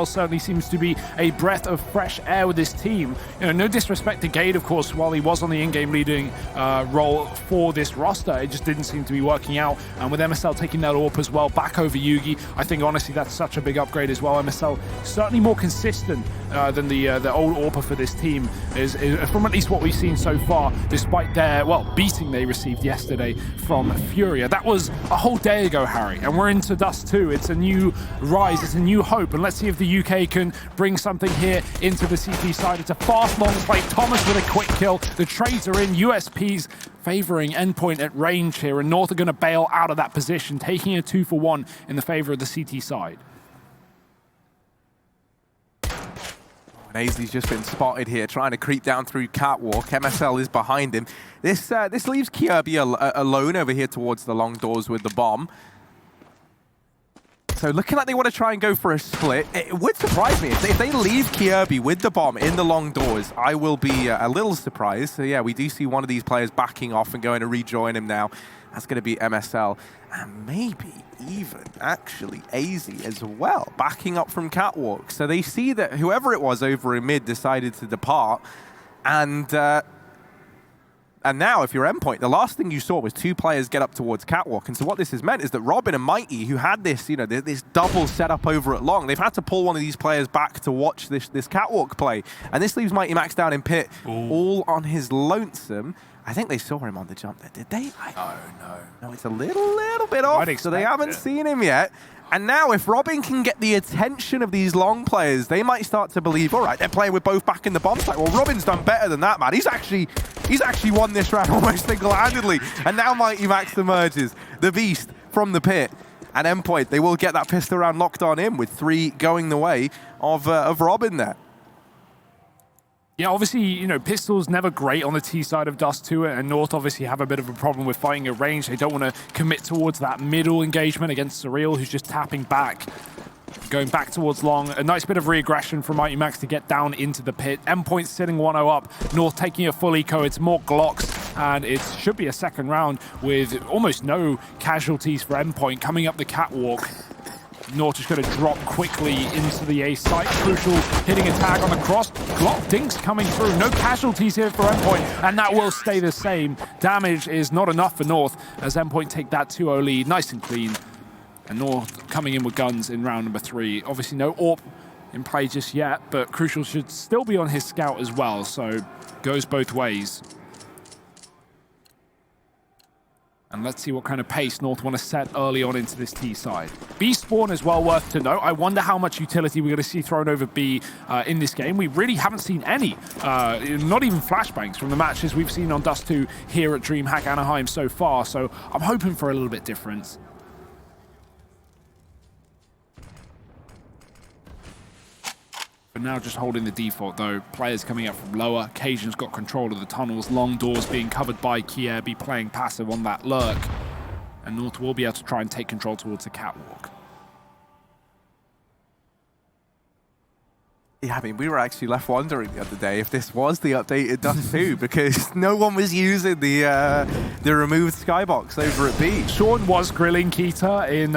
certainly seems to be a breath of fresh air with this team. You know, no disrespect to Gade, of course, while he was on the in-game leading role for this roster, it just didn't seem to be working out. And with MSL taking that AWP as well, back over Yugi, I think honestly that's such a big upgrade as well. MSL certainly more consistent than the old AWPer for this team, is from at least what we've seen so far, despite their, well, beating they received yesterday from Furia. That was a whole day ago, Harry, and we're into Dust 2. It's a new rise, it's a new hope, and let's see if the UK can bring something here into the CT side. It's a fast long play. Thomas with a quick kill. The trades are in. USP's favoring Endpoint at range here, and North are going to bail out of that position, taking a 2-for-1 in the favor of the CT side. Aisley's just been spotted here, trying to creep down through Catwalk. MSL is behind him. This leaves Kirby alone over here towards the long doors with the bomb. So looking like they want to try and go for a split. It would surprise me if they leave Kirby with the bomb in the long doors. I will be a little surprised. So yeah, we do see one of these players backing off and going to rejoin him now. That's going to be MSL. And maybe even actually AZ as well, backing up from Catwalk. So they see that whoever it was over in mid decided to depart. And now, if you're Endpoint, the last thing you saw was two players get up towards Catwalk. And so what this has meant is that Robin and Mighty, who had this, you know, this double setup over at long, they've had to pull one of these players back to watch this Catwalk play. And this leaves Mighty Max down in pit, all on his lonesome. I think they saw him on the jump there, did they? No, it's a little bit off, so they haven't seen him yet. And now, if Robin can get the attention of these long players, they might start to believe, all right, they're playing with both back in the bomb site. Well, Robin's done better than that, man. He's actually won this round almost single-handedly. And now Mighty Max emerges, the beast from the pit. And Endpoint, they will get that pistol round locked on in with 3 going the way of Robin there. Yeah, obviously, you know, pistol's never great on the T side of Dust 2, and North obviously have a bit of a problem with fighting at range. They don't want to commit towards that middle engagement against Surreal, who's just tapping back, going back towards long. A nice bit of re-aggression from Mighty Max to get down into the pit. Endpoint sitting 1-0 up, North taking a full eco. It's more Glocks, and it should be a second round with almost no casualties for Endpoint coming up the catwalk. North just going to drop quickly into the A site. Crucial hitting a tag on the cross. Glock dinks coming through. No casualties here for Endpoint, and that will stay the same. Damage is not enough for North as Endpoint take that 2-0 lead nice and clean. And North coming in with guns in round number 3. Obviously no AWP in play just yet, but Crucial should still be on his scout as well, so goes both ways. And let's see what kind of pace North want to set early on into this T side. B spawn as well worth to note. I wonder how much utility we're going to see thrown over B in this game. We really haven't seen any, not even flashbangs from the matches we've seen on Dust 2 here at DreamHack Anaheim so far. So I'm hoping for a little bit different. But now just holding the default though. Players coming up from lower. Cajun's got control of the tunnels. Long doors being covered by Kierby, playing passive on that lurk. And North will be able to try and take control towards the catwalk. Yeah, I mean, we were actually left wondering the other day if this was the updated Dust 2 because no one was using the removed skybox over at B. Sean was grilling Keita in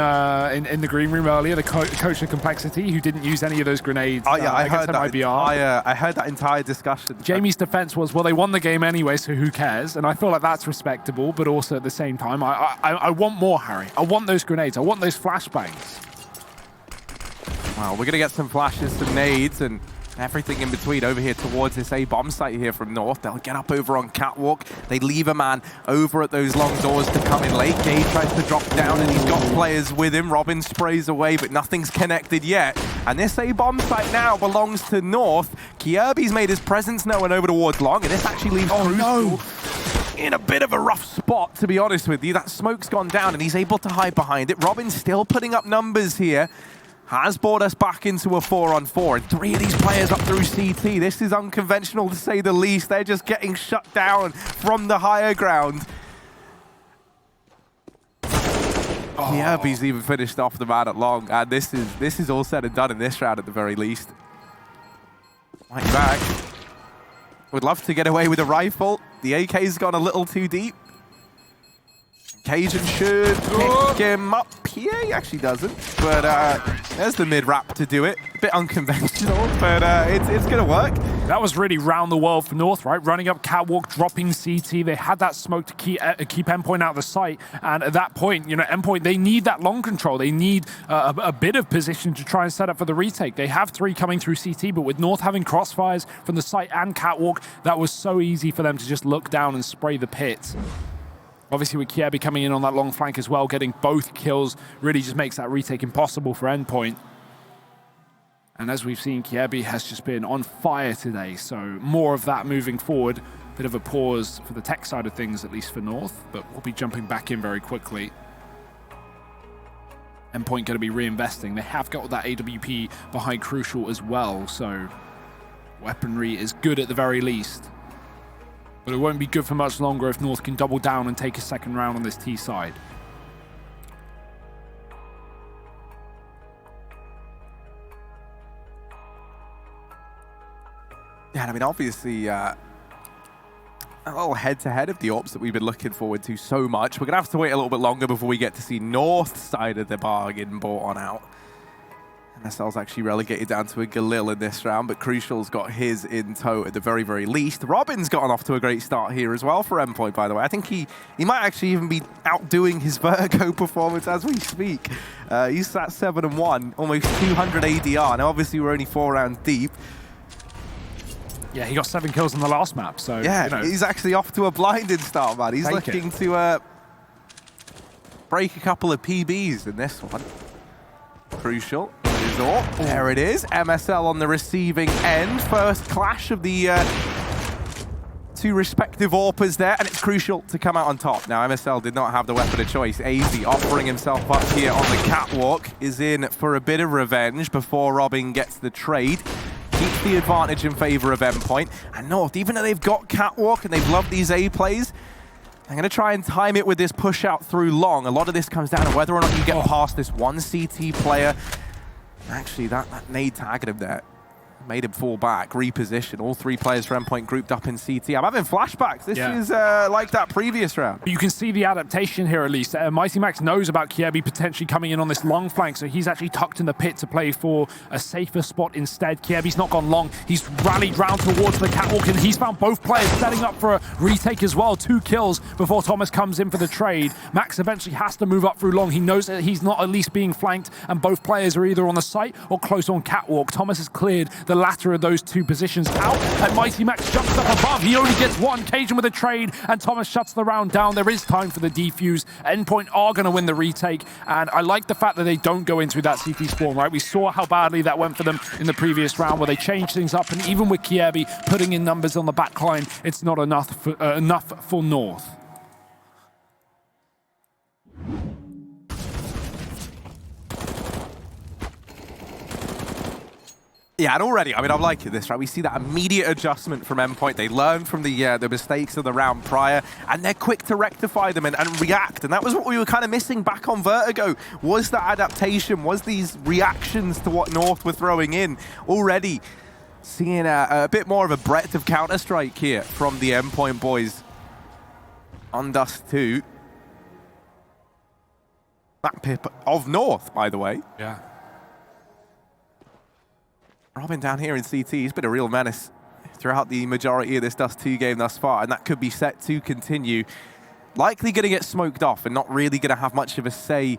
the green room earlier, the coach of Complexity, who didn't use any of those grenades. Oh yeah, I heard that. IBR. I heard that entire discussion. Jamie's defense was, well, they won the game anyway, so who cares? And I feel like that's respectable, but also at the same time, I want more, Harry. I want those grenades. I want those flashbangs. Well, we're going to get some flashes, some nades, and everything in between over here towards this A bomb site here from North. They'll get up over on Catwalk. They leave a man over at those long doors to come in late. Gage tries to drop down, and he's got players with him. Robin sprays away, but nothing's connected yet. And this A bomb site now belongs to North. Kierby's made his presence known over towards long, and this actually leaves Crucial in a bit of a rough spot, to be honest with you. That smoke's gone down, and he's able to hide behind it. Robin's still putting up numbers here. Has brought us back into a 4-on-4, and 3 of these players up through CT. This is unconventional to say the least. They're just getting shut down from the higher ground. Kierby's even finished off the man at long, and this is all said and done in this round at the very least. Mighty back. Would love to get away with a rifle. The AK's gone a little too deep. Cajun should pick him up here. He actually doesn't. But there's the mid-wrap to do it. A bit unconventional, but it's going to work. That was really round the world for North, right? Running up catwalk, dropping CT. They had that smoke to keep Endpoint out of the sight. And at that point, you know, Endpoint, they need that long control. They need a bit of position to try and set up for the retake. They have 3 coming through CT, but with North having crossfires from the site and catwalk, that was so easy for them to just look down and spray the pit. Obviously, with Kiebi coming in on that long flank as well, getting both kills really just makes that retake impossible for Endpoint. And as we've seen, Kiebi has just been on fire today, so more of that moving forward. Bit of a pause for the tech side of things, at least for North, but we'll be jumping back in very quickly. Endpoint going to be reinvesting. They have got that AWP behind Crucial as well, so weaponry is good at the very least. But it won't be good for much longer if North can double down and take a second round on this T side. Yeah, I mean, obviously, a little head-to-head of the ops that we've been looking forward to so much. We're going to have to wait a little bit longer before we get to see North side of the bargain bought on out. MSL's actually relegated down to a Galil in this round, but Crucial's got his in tow at the very, very least. Robin's gotten off to a great start here as well for Endpoint, by the way. I think he might actually even be outdoing his Virgo performance as we speak. He's at 7-1, almost 200 ADR. Now, obviously, we're only 4 rounds deep. Yeah, he got 7 kills in the last map, so yeah, you know. He's actually off to a blinded start, man. He's looking to break a couple of PBs in this one. Crucial. There it is. MSL on the receiving end. First clash of the 2 respective AWPers there, and it's Crucial to come out on top. Now, MSL did not have the weapon of choice. AZ offering himself up here on the catwalk is in for a bit of revenge before Robin gets the trade. Keeps the advantage in favor of Endpoint. And North, even though they've got catwalk and they've loved these A plays, I'm going to try and time it with this push out through long. A lot of this comes down to whether or not you get past this one CT player. Actually, that nade tagged him there. Made him fall back, reposition. All 3 players for Endpoint grouped up in CT. I'm having flashbacks. This is like that previous round. You can see the adaptation here at least. Mighty Max knows about Kiebi potentially coming in on this long flank, so he's actually tucked in the pit to play for a safer spot instead. Kiebi's not gone long. He's rallied round towards the catwalk, and he's found both players setting up for a retake as well. 2 kills before Thomas comes in for the trade. Max eventually has to move up through long. He knows that he's not at least being flanked, and both players are either on the site or close on catwalk. Thomas has cleared the latter of those 2 positions out, and Mighty Max jumps up above. He only gets 1. Cajun with a trade, and Thomas shuts the round down. There is time for the defuse. Endpoint are going to win the retake, and I like the fact that they don't go into that CT spawn, right? We saw how badly that went for them in the previous round, where they changed things up, and even with Kiebi putting in numbers on the back line, it's not enough for North. Yeah, and already, I mean, I'm liking this, right? We see that immediate adjustment from Endpoint. They learn from the mistakes of the round prior, and they're quick to rectify them and react. And that was what we were kind of missing back on Vertigo, was that adaptation, was these reactions to what North were throwing in. Already seeing a bit more of a breadth of Counter-Strike here from the Endpoint boys on Dust 2. That pip of North, by the way. Yeah. Robin down here in CT, he's been a real menace throughout the majority of this Dust 2 game thus far, and that could be set to continue. Likely going to get smoked off and not really going to have much of a say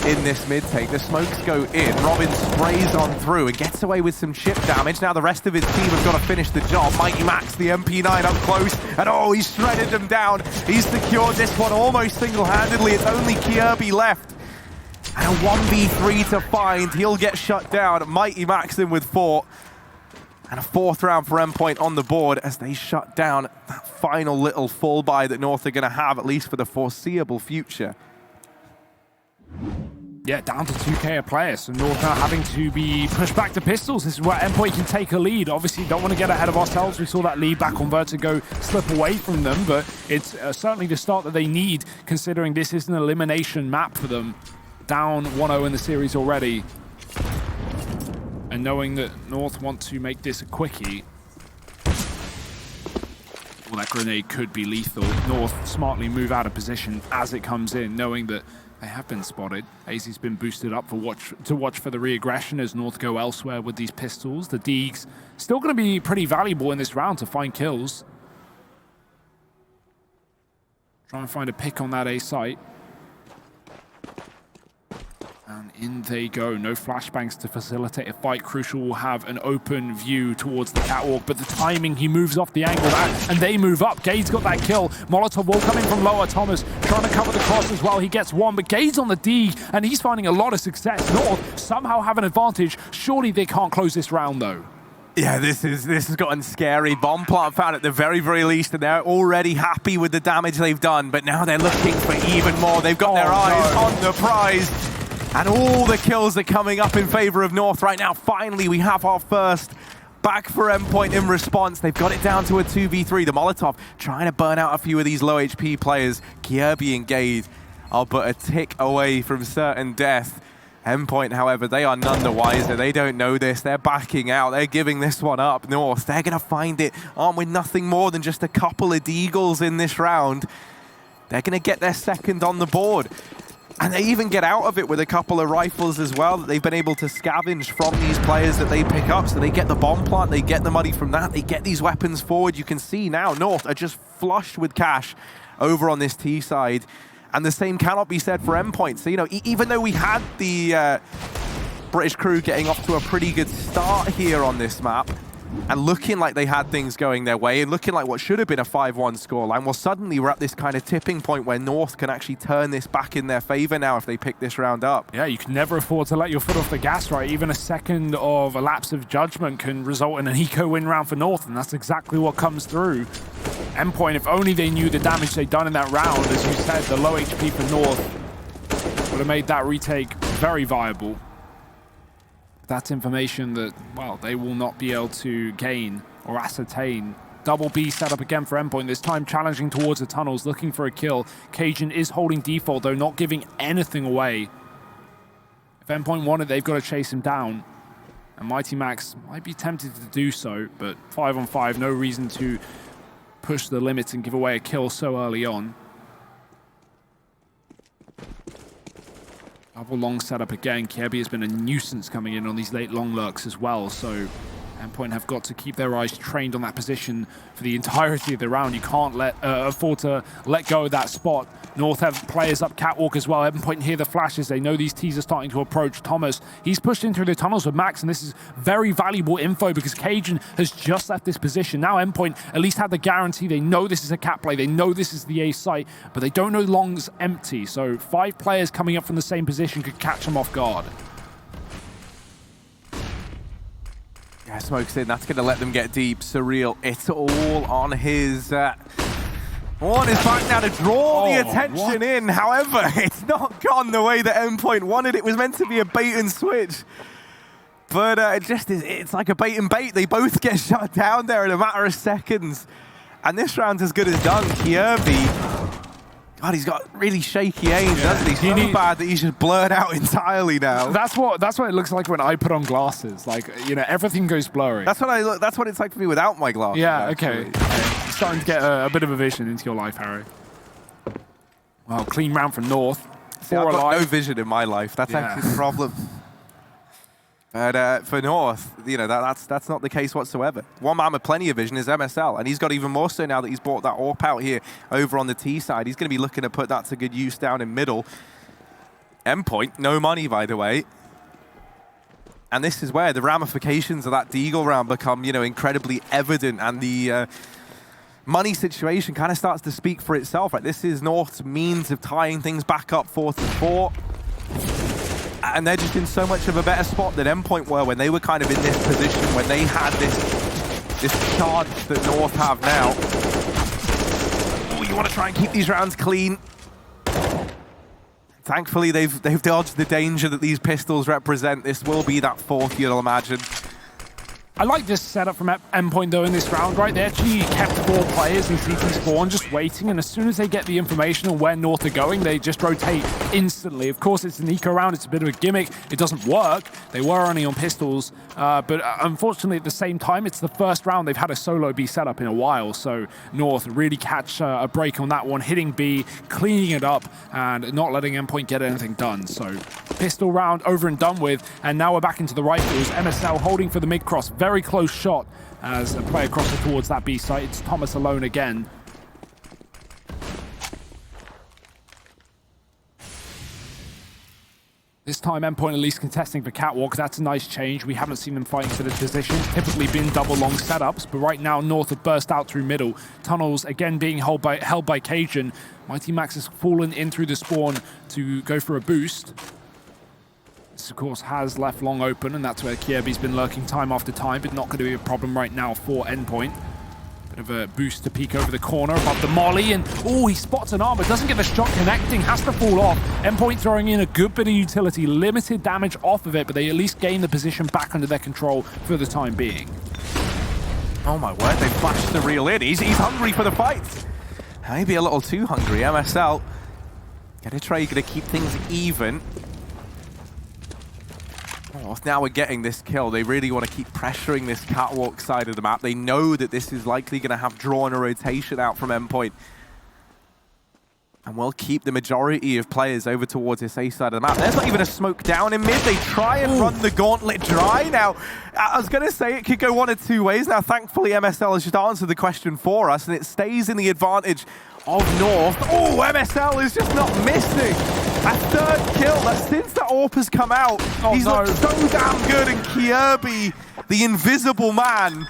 in this mid-take. The smokes go in, Robin sprays on through and gets away with some chip damage. Now the rest of his team have got to finish the job. Mighty Max, the MP9 up close, and oh, he's shredded them down. He's secured this one almost single-handedly. It's only Kiebi left. And a 1v3 to find. He'll get shut down. Mighty Max in with 4. And a 4th round for Endpoint on the board as they shut down that final little full buy that North are going to have, at least for the foreseeable future. Yeah, down to 2k a player, so North now having to be pushed back to pistols. This is where Endpoint can take a lead. Obviously, don't want to get ahead of ourselves. We saw that lead back on Vertigo slip away from them, but it's certainly the start that they need, considering this is an elimination map for them. Down 1-0 in the series already. And knowing that North want to make this a quickie. Well, that grenade could be lethal. North smartly move out of position as it comes in, knowing that they have been spotted. AZ's been boosted up to watch for the re-aggression as North go elsewhere with these pistols. The Deegs still going to be pretty valuable in this round to find kills. Try and find a pick on that A site. And in they go. No flashbangs to facilitate a fight. Crucial will have an open view towards the catwalk, but the timing, he moves off the angle, and they move up. Gade's got that kill. Molotov will come in from lower. Thomas trying to cover the cross as well. He gets one, but Gade's on the D, and he's finding a lot of success. North somehow have an advantage. Surely they can't close this round, though. Yeah, this has gotten scary. Bomb plant found at the very, very least, and they're already happy with the damage they've done, but now they're looking for even more. They've got their eyes on the prize. And all the kills are coming up in favor of North right now. Finally, we have our first back for Endpoint in response. They've got it down to a 2v3. The Molotov trying to burn out a few of these low HP players. Kirby and Gade are but a tick away from certain death. Endpoint, however, they are none the wiser. They don't know this. They're backing out. They're giving this one up. North, they're going to find it. Armed with nothing more than just a couple of deagles in this round. They're going to get their second on the board. And they even get out of it with a couple of rifles as well that they've been able to scavenge from these players that they pick up. So they get the bomb plant, they get the money from that, they get these weapons forward. You can see now North are just flushed with cash over on this T side. And the same cannot be said for Endpoint. So, you know, even though we had the British crew getting off to a pretty good start here on this map, and looking like they had things going their way, and looking like what should have been a 5-1 scoreline, well, suddenly we're at this kind of tipping point where North can actually turn this back in their favor now if they pick this round up. Yeah, you can never afford to let your foot off the gas, right? Even a second of a lapse of judgment can result in an eco win round for North, and that's exactly what comes through. Endpoint, if only they knew the damage they'd done in that round, as you said, the low HP for North would have made that retake very viable. That's information that, well, they will not be able to gain or ascertain. Double B set up again for Endpoint, this time challenging towards the tunnels, looking for a kill. Cajun is holding default, though, not giving anything away. If Endpoint want it, they've got to chase him down. And Mighty Max might be tempted to do so, but 5-on-5, no reason to push the limits and give away a kill so early on. Double long setup again. Kirby has been a nuisance coming in on these late long lurks as well, so Endpoint have got to keep their eyes trained on that position for the entirety of the round. You can't afford to let go of that spot. North have players up catwalk as well. Endpoint hear the flashes. They know these T's are starting to approach. Thomas, he's pushed in through the tunnels with Max, and this is very valuable info because Cajun has just left this position. Now Endpoint at least have the guarantee. They know this is a cat play. They know this is the A site, but they don't know long's empty. So 5 players coming up from the same position could catch them off guard. Yeah, smokes in. That's going to let them get deep. Surreal. It's all on his back now to draw the attention in. However, it's not gone the way that Endpoint wanted. It was meant to be a bait and switch. But it just is. It's like a bait and bait. They both get shut down there in a matter of seconds. And this round's as good as done. Kirby. God, he's got really shaky aim, doesn't he? So bad that he's just blurred out entirely now. That's what it looks like when I put on glasses. Like, you know, everything goes blurry. That's what it's like for me without my glasses. Yeah, okay. You're starting to get a bit of a vision into your life, Harry. Well, clean round from North. See, I've got no vision in my life. That's actually the problem. But for North, you know, that's not the case whatsoever. One man with plenty of vision is MSL, and he's got even more so now that he's bought that AWP out here over on the T side. He's going to be looking to put that to good use down in middle. Endpoint, no money, by the way. And this is where the ramifications of that Deagle round become, you know, incredibly evident, and the money situation kind of starts to speak for itself. Like, this is North's means of tying things back up 4-4. And they're just in so much of a better spot than Endpoint were when they were kind of in this position, when they had this charge that North have now. Oh, you want to try and keep these rounds clean. Thankfully, they've dodged the danger that these pistols represent. This will be that 4th, you'll imagine. I like this setup from Endpoint, though, in this round, right? They actually kept 4 players in CT spawn just waiting, and as soon as they get the information on where North are going, they just rotate instantly. Of course, it's an eco round. It's a bit of a gimmick. It doesn't work. They were only on pistols. But unfortunately, at the same time, it's the first round they've had a solo B setup in a while. So North really catch a break on that one, hitting B, cleaning it up, and not letting Endpoint get anything done. So pistol round over and done with. And now we're back into the rifles. MSL holding for the mid-cross. Very close shot as a player crosses towards that B site. It's Thomas alone again. This time, Endpoint at least contesting for Catwalk. That's a nice change. We haven't seen them fighting for the position. Typically been double long setups, but right now North have burst out through middle. Tunnels again being held by Cajun. Mighty Max has fallen in through the spawn to go for a boost. This, of course, has left long open, and that's where Kiebi's been lurking time after time, but not going to be a problem right now for Endpoint. Bit of a boost to peek over the corner above the molly, and oh, he spots an arm, but doesn't get the shot connecting, has to fall off. Endpoint throwing in a good bit of utility, limited damage off of it, but they at least gain the position back under their control for the time being. Oh my word, they flashed the reel in. He's hungry for the fight. Maybe a little too hungry. MSL gonna try to keep things even. Oh, now we're getting this kill. They really want to keep pressuring this Catwalk side of the map. They know that this is likely going to have drawn a rotation out from Endpoint. And we'll keep the majority of players over towards this A side of the map. There's not even a smoke down in mid. They try and run the gauntlet dry. Now, I was going to say it could go one of two ways. Now, thankfully, MSL has just answered the question for us, and it stays in the advantage of North. Oh, MSL is just not missing. A third kill. Since the AWP has come out, he's looked so damn good. And Kiebi, the invisible man,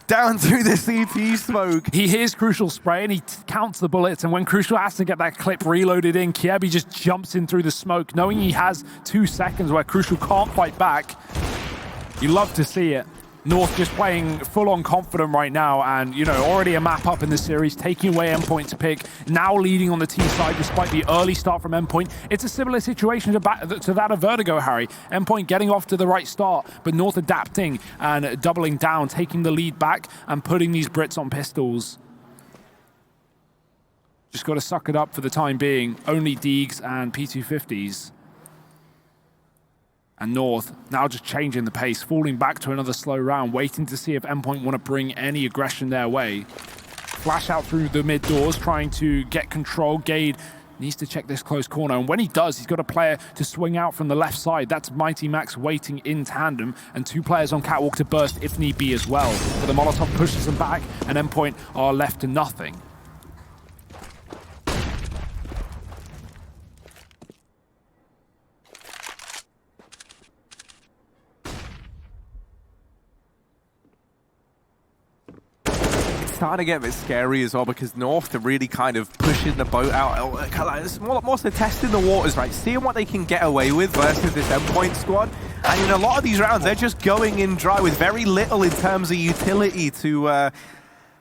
down through the CT smoke. He hears Crucial spray and he counts the bullets, and when Crucial has to get that clip reloaded in, Kiebi just jumps in through the smoke, knowing he has 2 seconds where Crucial can't fight back. You love to see it. North just playing full-on confident right now, and, you know, already a map up in the series, taking away Endpoint to pick, now leading on the T side despite the early start from Endpoint. It's a similar situation to that of Vertigo, Harry. Endpoint getting off to the right start, but North adapting and doubling down, taking the lead back and putting these Brits on pistols. Just got to suck it up for the time being. Only Deegs and P250s. And North now just changing the pace, falling back to another slow round, waiting to see if Endpoint want to bring any aggression their way. Flash out through the mid doors, trying to get control. Gade needs to check this close corner, and when he does, he's got a player to swing out from the left side. That's Mighty Max waiting in tandem, and 2 players on Catwalk to burst if need be as well. But the Molotov pushes them back, and Endpoint are left to nothing. Starting to get a bit scary as well, because North are really kind of pushing the boat out. It's more so testing the waters, right? Seeing what they can get away with versus this Endpoint squad. And in a lot of these rounds, they're just going in dry with very little in terms of utility to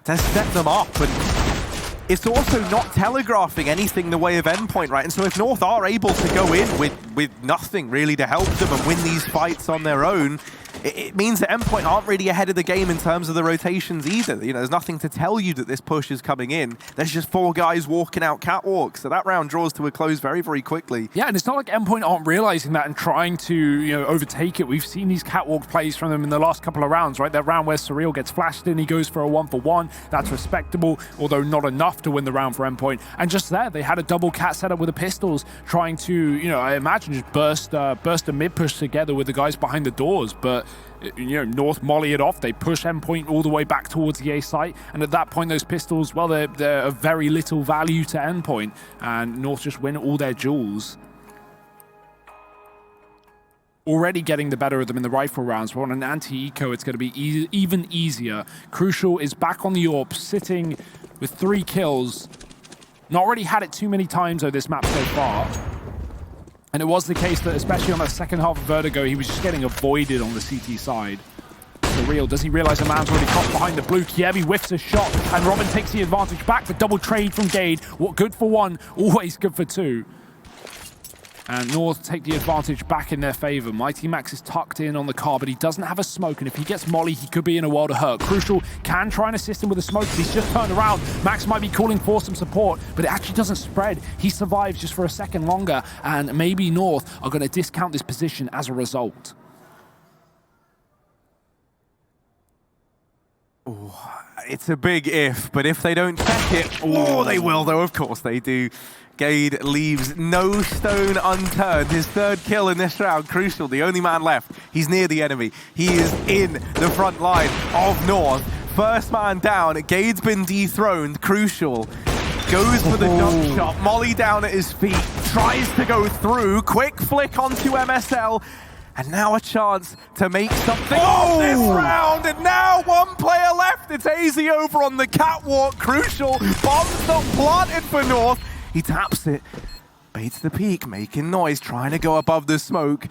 set them up. And it's also not telegraphing anything the way of Endpoint, right? And so if North are able to go in with nothing really to help them and win these fights on their own, it means that Endpoint aren't really ahead of the game in terms of the rotations either. You know, there's nothing to tell you that this push is coming in. There's just 4 guys walking out Catwalk. So that round draws to a close very, very quickly. Yeah, and it's not like Endpoint aren't realizing that and trying to, you know, overtake it. We've seen these Catwalk plays from them in the last couple of rounds, right? That round where Surreal gets flashed in, he goes for a 1-for-1. That's respectable, although not enough to win the round for Endpoint. And just there, they had a double cat setup with the pistols, trying to, you know, I imagine just burst a mid push together with the guys behind the doors. But you know, North molly it off. They push Endpoint all the way back towards the A site, and at that point, those pistols, well, they're of very little value to Endpoint, and North just win all their jewels. Already getting the better of them in the rifle rounds, but on an anti-eco, it's going to be even easier. Crucial is back on the AWP, sitting with 3 kills. Not really had it too many times, though, this map so far. And it was the case that, especially on the second half of Vertigo, he was just getting avoided on the CT side. Surreal, does he realize the man's already caught behind the blue? Kievi whiffs a shot, and Robin takes the advantage back. The double trade from Gade. What good for 1, always good for 2. And North take the advantage back in their favor. Mighty Max is tucked in on the car, but he doesn't have a smoke, and if he gets Molly, he could be in a world of hurt. Crucial can try and assist him with a smoke, but he's just turned around. Max might be calling for some support, but it actually doesn't spread. He survives just for a second longer, and maybe North are going to discount this position as a result. It's a big if, but if they don't check it, they will though, of course they do. Gade leaves no stone unturned. His third kill in this round, Crucial, the only man left. He's near the enemy. He is in the front line of North. First man down, Gade's been dethroned. Crucial goes for the jump shot. Molly down at his feet, tries to go through. Quick flick onto MSL. And now a chance to make something of this round. And now one player left. It's AZ over on the catwalk. Crucial. Bombs not planted for North. He taps it. Baits the peak, making noise, trying to go above the smoke.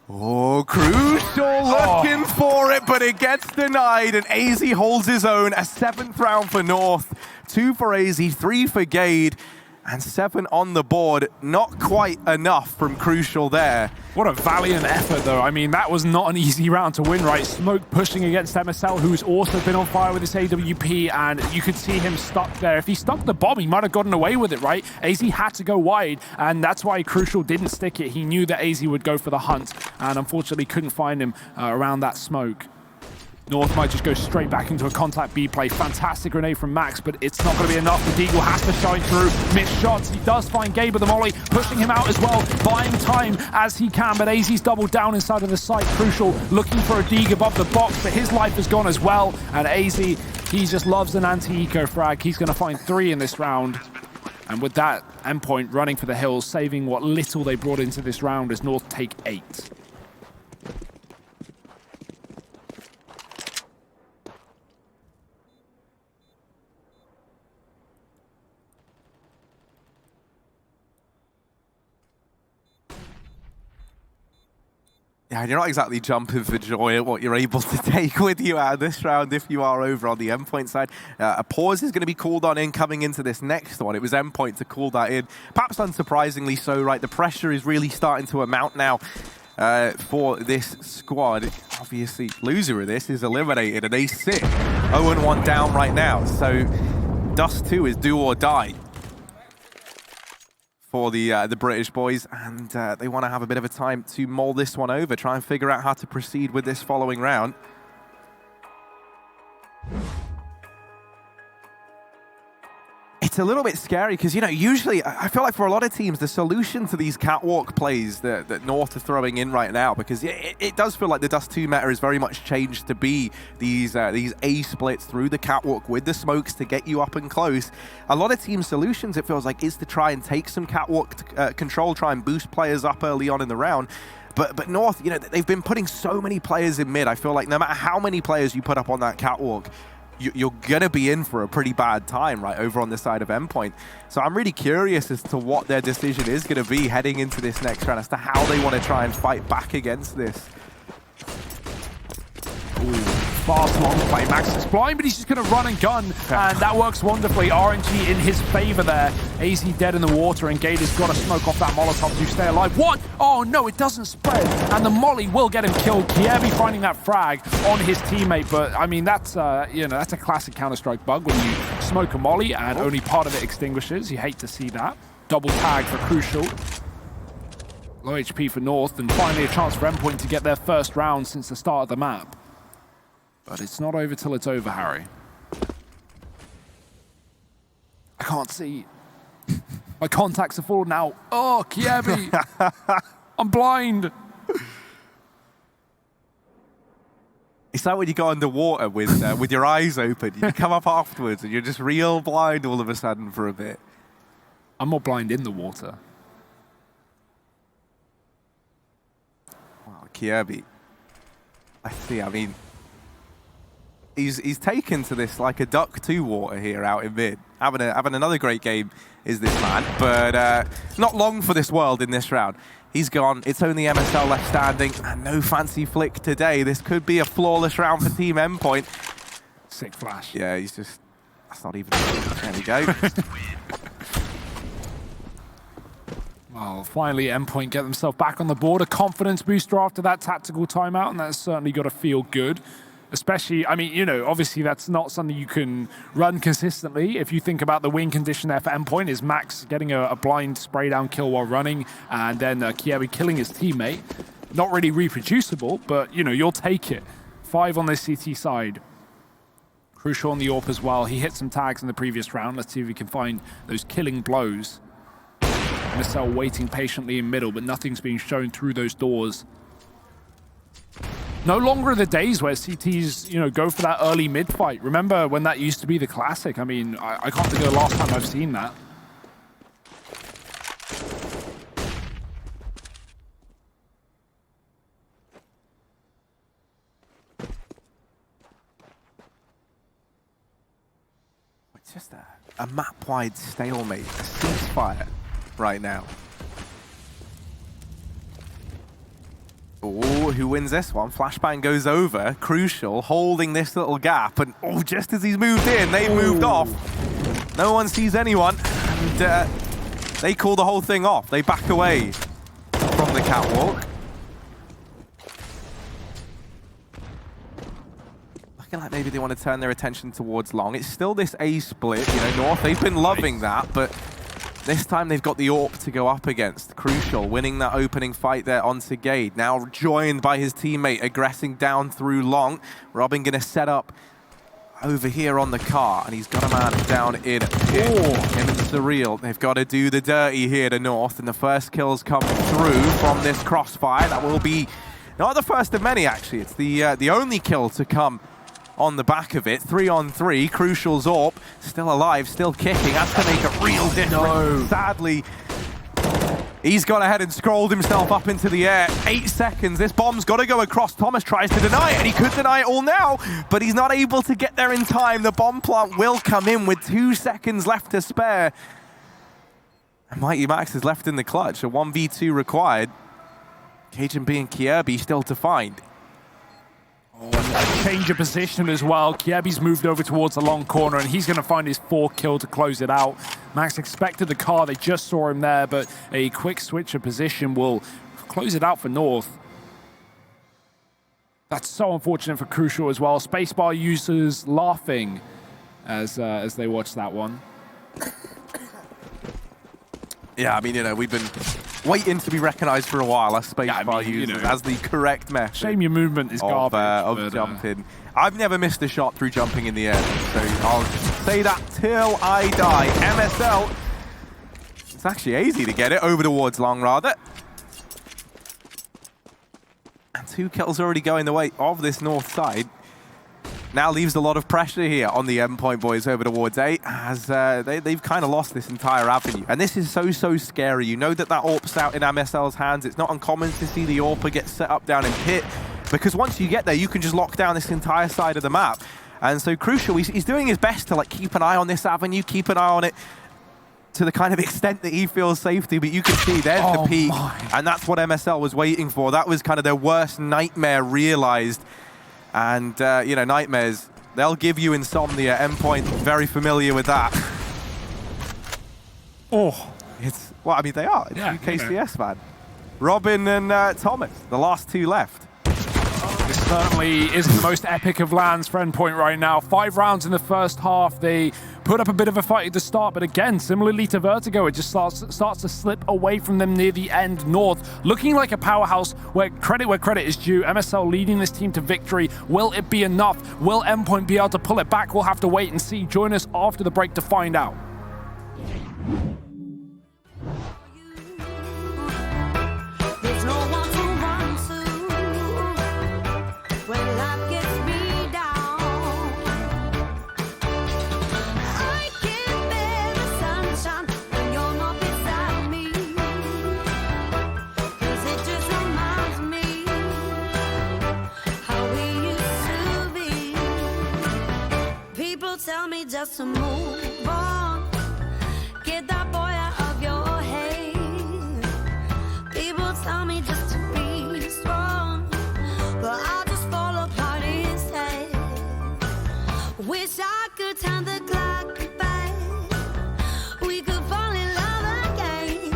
Oh, Crucial looking for it, but it gets denied. And AZ holds his own. A 7th round for North. 2 for AZ, 3 for Gade. And 7 on the board, not quite enough from Crucial there. What a valiant effort, though. I mean, that was not an easy round to win, right? Smoke pushing against MSL, who's also been on fire with this AWP, and you could see him stuck there. If he stuck the bomb, he might have gotten away with it, right? AZ had to go wide, and that's why Crucial didn't stick it. He knew that AZ would go for the hunt, and unfortunately couldn't find him around that smoke. North might just go straight back into a contact B play. Fantastic grenade from Max, but it's not going to be enough. The Deagle has to shine through. Missed shots. He does find Gabe with the molly, pushing him out as well, buying time as he can, but AZ's doubled down inside of the site. Crucial looking for a dig above the box, but his life is gone as well. And AZ, he just loves an anti-eco frag. He's going to find 3 in this round. And with that, Endpoint running for the hills, saving what little they brought into this round as North take 8. Yeah, you're not exactly jumping for joy at what you're able to take with you out of this round if you are over on the Endpoint side. A pause is going to be called on in coming into this next one. It was Endpoint to call that in. Perhaps unsurprisingly so, right? The pressure is really starting to amount now for this squad. Obviously, loser of this is eliminated, and they sit 0-1 down right now. So Dust 2 is do or die for the British boys, and they want to have a bit of a time to mull this one over, try and figure out how to proceed with this following round. It's a little bit scary because, you know, usually I feel like for a lot of teams, the solution to these catwalk plays that North are throwing in right now, because it does feel like the Dust 2 meta is very much changed to be these A splits through the catwalk with the smokes to get you up and close. A lot of team solutions, it feels like, is to try and take some catwalk control, try and boost players up early on in the round. But North, you know, they've been putting so many players in mid. I feel like no matter how many players you put up on that catwalk, you're going to be in for a pretty bad time right over on the side of Endpoint. So I'm really curious as to what their decision is going to be heading into this next round, as to how they want to try and fight back against this. Ooh, fast long play. Max is blind, but he's just going to run and gun, and that works wonderfully. RNG in his favor there. AZ dead in the water, and Gade has got to smoke off that Molotov to stay alive. What? Oh no, it doesn't spread, and the molly will get him killed. Kievi finding that frag on his teammate, but I mean, that's you know, that's a classic Counter-Strike bug when you smoke a molly and only part of it extinguishes. You hate to see that. Double tag for Crucial. Low HP for North, and finally a chance for Endpoint to get their first round since the start of the map. But it's not over till it's over, Harry. I can't see. My contacts are full now. Oh, Kievi! I'm blind! It's like when you go underwater with your eyes open. You come up afterwards and you're just real blind all of a sudden for a bit. I'm more blind in the water. Wow, Kievi. I see, I mean, he's taken to this like a duck to water here out in mid. Having another great game is this man, but not long for this world in this round. He's gone. It's only MSL left standing, and no fancy flick today. This could be a flawless round for Team Endpoint. Sick flash. Yeah, he's just... That's not even... There we go. Well, finally, Endpoint get themselves back on the board. A confidence booster after that tactical timeout, and that's certainly got to feel good. Especially, I mean, you know, obviously that's not something you can run consistently. If you think about the win condition there for Endpoint, is Max getting a blind spray down kill while running, and then Kiebi killing his teammate. Not really reproducible, but, you know, you'll take it. 5 on this CT side. Crucial on the AWP as well. He hit some tags in the previous round. Let's see if we can find those killing blows. MSL waiting patiently in middle, but nothing's being shown through those doors. No longer are the days where CTs, you know, go for that early mid fight. Remember when that used to be the classic? I mean, I can't think of the last time I've seen that. It's just a map-wide stalemate, a ceasefire right now. Oh, who wins this one? Flashbang goes over. Crucial, holding this little gap. And oh, just as he's moved in, they moved off. No one sees anyone. And they call the whole thing off. They back away from the catwalk. Looking like maybe they want to turn their attention towards long. It's still this A split, you know, North. They've been loving that, but this time they've got the AWP to go up against. Crucial, winning that opening fight there onto Gade. Now joined by his teammate, aggressing down through long. Robin gonna set up over here on the car, and he's got a man down in pit. Him and Surreal, they've got to do the dirty here to North, and the first kills come through from this crossfire. That will be not the first of many, actually. It's the only kill to come on the back of it. 3-on-3, Crucial's AWP, still alive, still kicking. That's to make a real difference. No. Sadly, he's gone ahead and scrolled himself up into the air. 8 seconds, this bomb's got to go across. Thomas tries to deny it, and he could deny it all now, but he's not able to get there in time. The bomb plant will come in with 2 seconds left to spare. And Mighty Max is left in the clutch. A 1v2 required. Cajun B and Kiebi still to find. A change of position as well. Kiebi's moved over towards the long corner, and he's going to find his 4th kill to close it out. Max expected the car. They just saw him there, but a quick switch of position will close it out for North. That's so unfortunate for Crucial as well. Spacebar users laughing as they watch that one. Yeah, I mean, you know, we've been waiting to be recognized for a while as spacebar users as the correct method. Shame your movement is garbage. Of jumping. I've never missed a shot through jumping in the air, so I'll say that till I die. MSL, it's actually easy to get it over towards long, rather. And 2 kills already going the way of this North side. Now leaves a lot of pressure here on the Endpoint boys over towards A, as they've kind of lost this entire avenue. And this is so scary. You know that AWP's out in MSL's hands. It's not uncommon to see the AWP get set up down in pit, because once you get there, you can just lock down this entire side of the map. And so Crucial, he's doing his best to like keep an eye on this avenue, keep an eye on it to the kind of extent that he feels safety, but you can see there's the peak. And that's what MSL was waiting for. That was kind of their worst nightmare realized. And, you know, nightmares, they'll give you insomnia. Endpoint, very familiar with that. Oh. It's, well, I mean, they are. It's UKCS, man. Robin and Thomas, the last 2 left. This certainly isn't the most epic of lands for Endpoint right now. 5 rounds in the first half. They put up a bit of a fight at the start, but again, similarly to Vertigo, it just starts to slip away from them near the end. North looking like a powerhouse where credit is due. MSL leading this team to victory. Will it be enough? Will Endpoint be able to pull it back? We'll have to wait and see. Join us after the break to find out. Tell me just to move on, get that boy out of your head. People tell me just to be strong, but I just fall apart instead. Wish I could turn the clock back, we could fall in love again.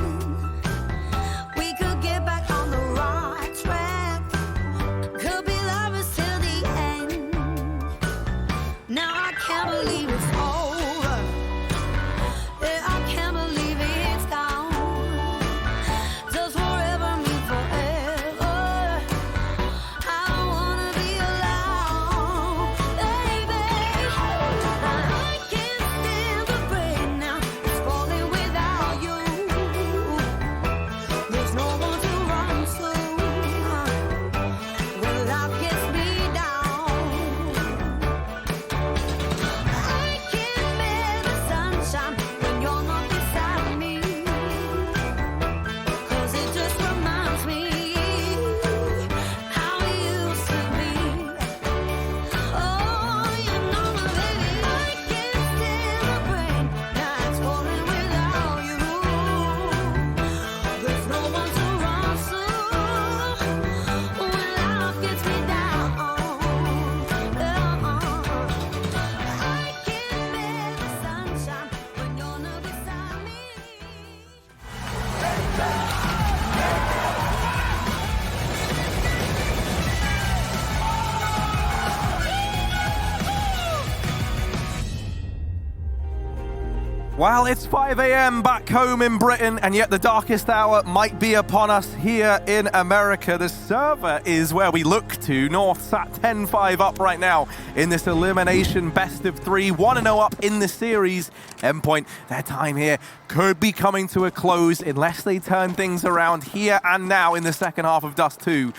Well, it's 5 a.m. back home in Britain, and yet the darkest hour might be upon us here in America. The server is where we look to. North sat 10-5 up right now in this elimination best of 3, 1-0 up in the series. Endpoint, their time here could be coming to a close unless they turn things around here and now in the second half of Dust 2.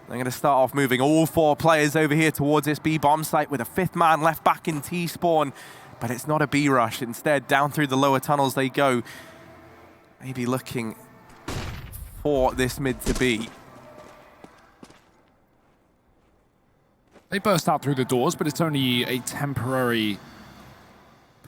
They're going to start off moving all 4 players over here towards this B bomb site with a 5th man left back in T-spawn. But it's not a B rush. Instead, down through the lower tunnels they go. Maybe looking for this mid to B. They burst out through the doors, but it's only a temporary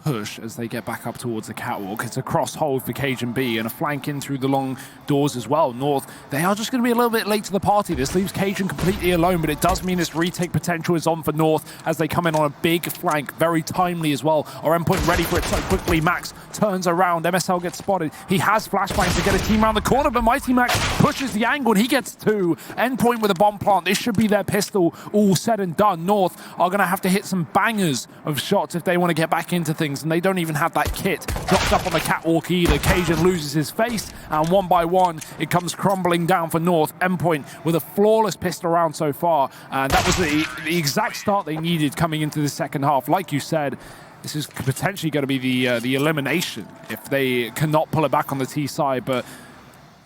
push as they get back up towards the catwalk. It's a cross hold for Cajun B and a flank in through the long doors as well. North, they are just going to be a little bit late to the party. This leaves Cajun completely alone, but it does mean this retake potential is on for North as they come in on a big flank, very timely as well. Our Endpoint ready for it so quickly. Max turns around. MSL gets spotted. He has flashbangs to get his team around the corner, but Mighty Max pushes the angle and he gets 2. Endpoint with a bomb plant. This should be their pistol all said and done. North are going to have to hit some bangers of shots if they want to get back into things, and they don't even have that kit dropped up on the catwalk either. Cajun loses his face, and one by one it comes crumbling down for North. Endpoint with a flawless pistol round so far, and that was the exact start they needed coming into the second half. Like you said, this is potentially going to be the elimination if they cannot pull it back on the T side, but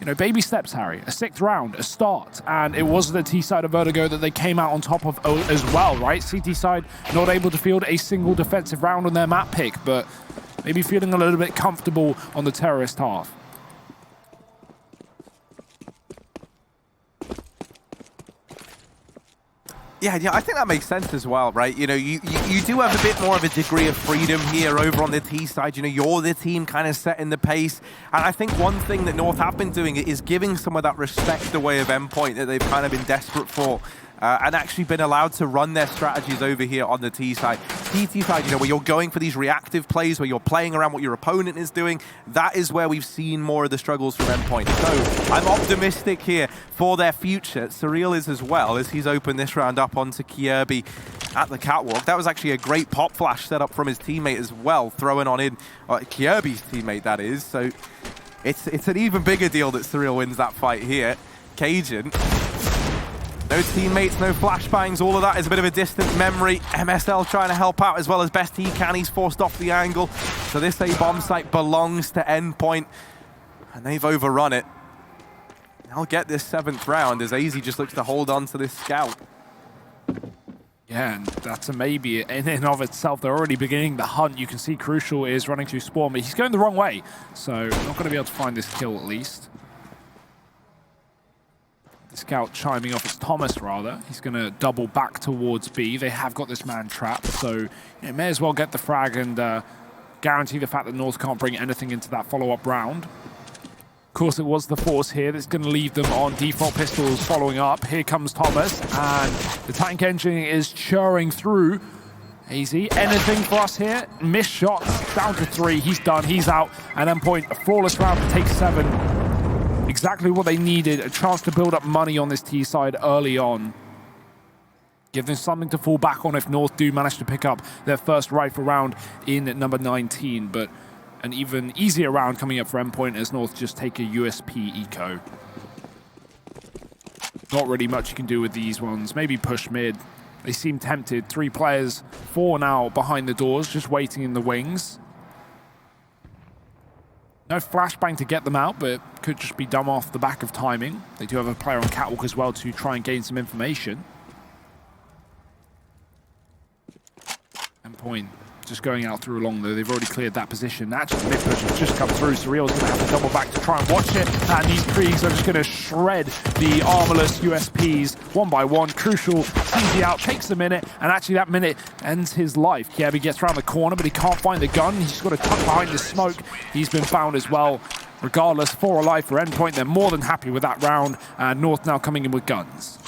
you know, baby steps, Harry. A 6th round, a start, and it was the T side of Vertigo that they came out on top of as well, right? CT side not able to field a single defensive round on their map pick, but maybe feeling a little bit comfortable on the terrorist half. Yeah, I think that makes sense as well, right? You know, you do have a bit more of a degree of freedom here over on the T side. You know, you're the team kind of setting the pace. And I think one thing that North have been doing is giving some of that respect away of Endpoint that they've kind of been desperate for. And actually been allowed to run their strategies over here on the T side. PT side, you know, where you're going for these reactive plays, where you're playing around what your opponent is doing, that is where we've seen more of the struggles from Endpoint. So I'm optimistic here for their future. Surreal is as well, as he's opened this round up onto Kierby at the catwalk. That was actually a great pop flash set up from his teammate as well, throwing on in Kierby's teammate, that is. So it's an even bigger deal that Surreal wins that fight here. Cajun. No teammates, no flashbangs, all of that is a bit of a distant memory. MSL trying to help out as well as best he can. He's forced off the angle. So this A bomb site belongs to Endpoint, and they've overrun it. They'll get this 7th round as AZ just looks to hold on to this scout. Yeah, and that's a maybe in and of itself. They're already beginning the hunt. You can see Crucial is running through spawn, but he's going the wrong way. So not going to be able to find this kill at least. Scout chiming off. It's Thomas, rather. He's going to double back towards B. They have got this man trapped, so you may as well get the frag and guarantee the fact that North can't bring anything into that follow-up round. Of course, it was the Force here that's going to leave them on default pistols following up. Here comes Thomas, and the tank engine is churring through. AZ, anything for us here? Missed shots, down to 3. He's done, he's out. And Endpoint, a flawless round to take 7. Exactly what they needed, a chance to build up money on this T side early on. Give them something to fall back on if North do manage to pick up their first rifle round in number 19, but an even easier round coming up for Endpoint as North just take a USP eco. Not really much you can do with these ones, maybe push mid. They seem tempted, 3 players, 4 now behind the doors, just waiting in the wings. No flashbang to get them out, but it could just be done off the back of timing. They do have a player on catwalk as well to try and gain some information. Endpoint just going out through along though. They've already cleared that position. Actually, mid push has just come through. Surreal's going to have to double back to try and watch it. And these Kriegs are just going to shred the armorless USPs one by one. Crucial sees the out, takes a minute, and actually that minute ends his life. Kierby gets around the corner, but he can't find the gun. He's just got to tuck behind the smoke. He's been found as well. Regardless, 4 alive for Endpoint. They're more than happy with that round. And North now coming in with guns.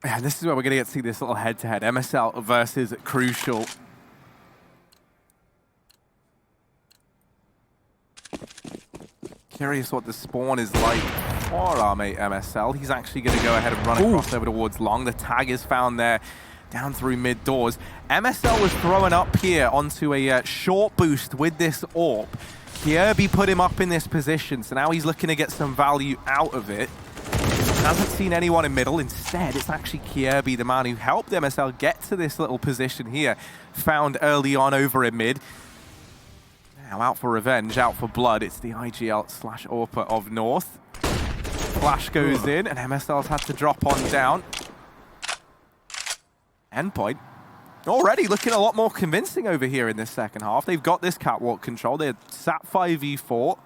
Yeah, this is where we're going to get to see this little head-to-head. MSL versus Crucial. Curious what the spawn is like for our mate MSL. He's actually going to go ahead and run across over towards long. The tag is found there. down through mid doors. MSL was thrown up here onto a short boost with this AWP. Kjaerbye put him up in this position, so now he's looking to get some value out of it. Hasn't seen anyone in middle. Instead, it's actually Kjaerbye, the man who helped MSL get to this little position here, found early on over in mid. Now out for revenge, out for blood. It's the IGL/AWPA of North. Flash goes in, and MSL's had to drop on down. Endpoint already looking a lot more convincing over here in this second half. They've got this catwalk control. They're sat 5v4.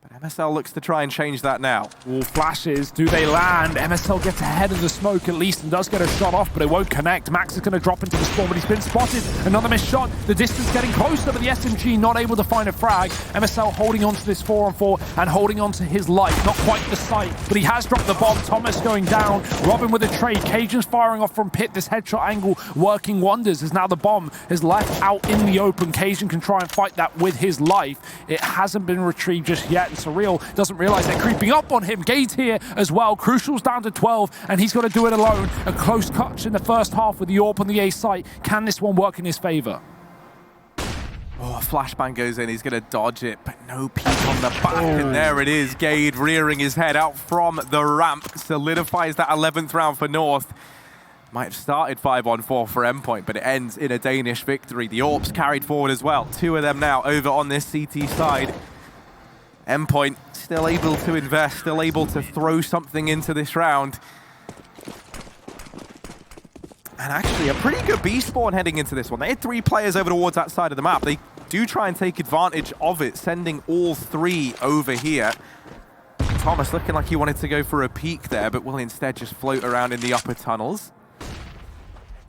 But MSL looks to try and change that now. All flashes, do they land? MSL gets ahead of the smoke at least and does get a shot off, but it won't connect. Max is going to drop into the spawn, but he's been spotted. Another missed shot. The distance getting closer, but the SMG not able to find a frag. MSL holding on to this 4-on-4 and holding on to his life. Not quite the sight, but he has dropped the bomb. Thomas going down. Robin with a trade. Cajun's firing off from pit. This headshot angle working wonders as now the bomb is left out in the open. Cajun can try and fight that with his life. It hasn't been retrieved just yet. Surreal doesn't realize they're creeping up on him. Gade's here as well. Crucial's down to 12, and he's got to do it alone. A close touch in the first half with the AWP on the A site. Can this one work in his favor? Oh, a flashbang goes in. He's going to dodge it, but no peek on the back. And there it is. Gade rearing his head out from the ramp. Solidifies that 11th round for North. Might have started 5-on-4 for Endpoint, but it ends in a Danish victory. The AWP's carried forward as well. Two of them now over on this CT side. Endpoint still able to invest, still able to throw something into this round. And actually a pretty good B spawn heading into this one. They had 3 players over towards that side of the map. They do try and take advantage of it, sending all 3 over here. Thomas looking like he wanted to go for a peek there, but will instead just float around in the upper tunnels.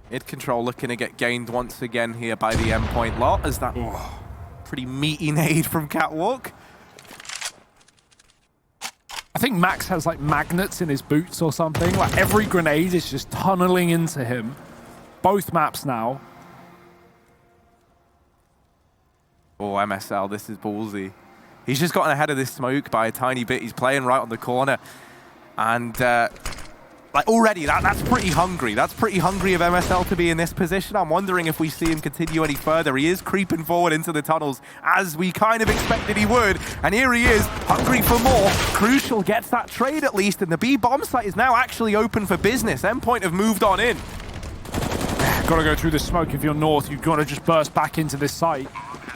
Mid control looking to get gained once again here by the Endpoint lot, as that pretty meaty nade from Catwalk. I think Max has like magnets in his boots or something. Like every grenade is just tunneling into him. Both maps now. Oh, MSL, this is ballsy. He's just gotten ahead of this smoke by a tiny bit. He's playing right on the corner. And like already, that's pretty hungry. That's pretty hungry of MSL to be in this position. I'm wondering if we see him continue any further. He is creeping forward into the tunnels as we kind of expected he would. And here he is, hungry for more. Crucial gets that trade at least, and the B bomb site is now actually open for business. Endpoint have moved on in. Got to go through the smoke if you're North. You've got to just burst back into this site.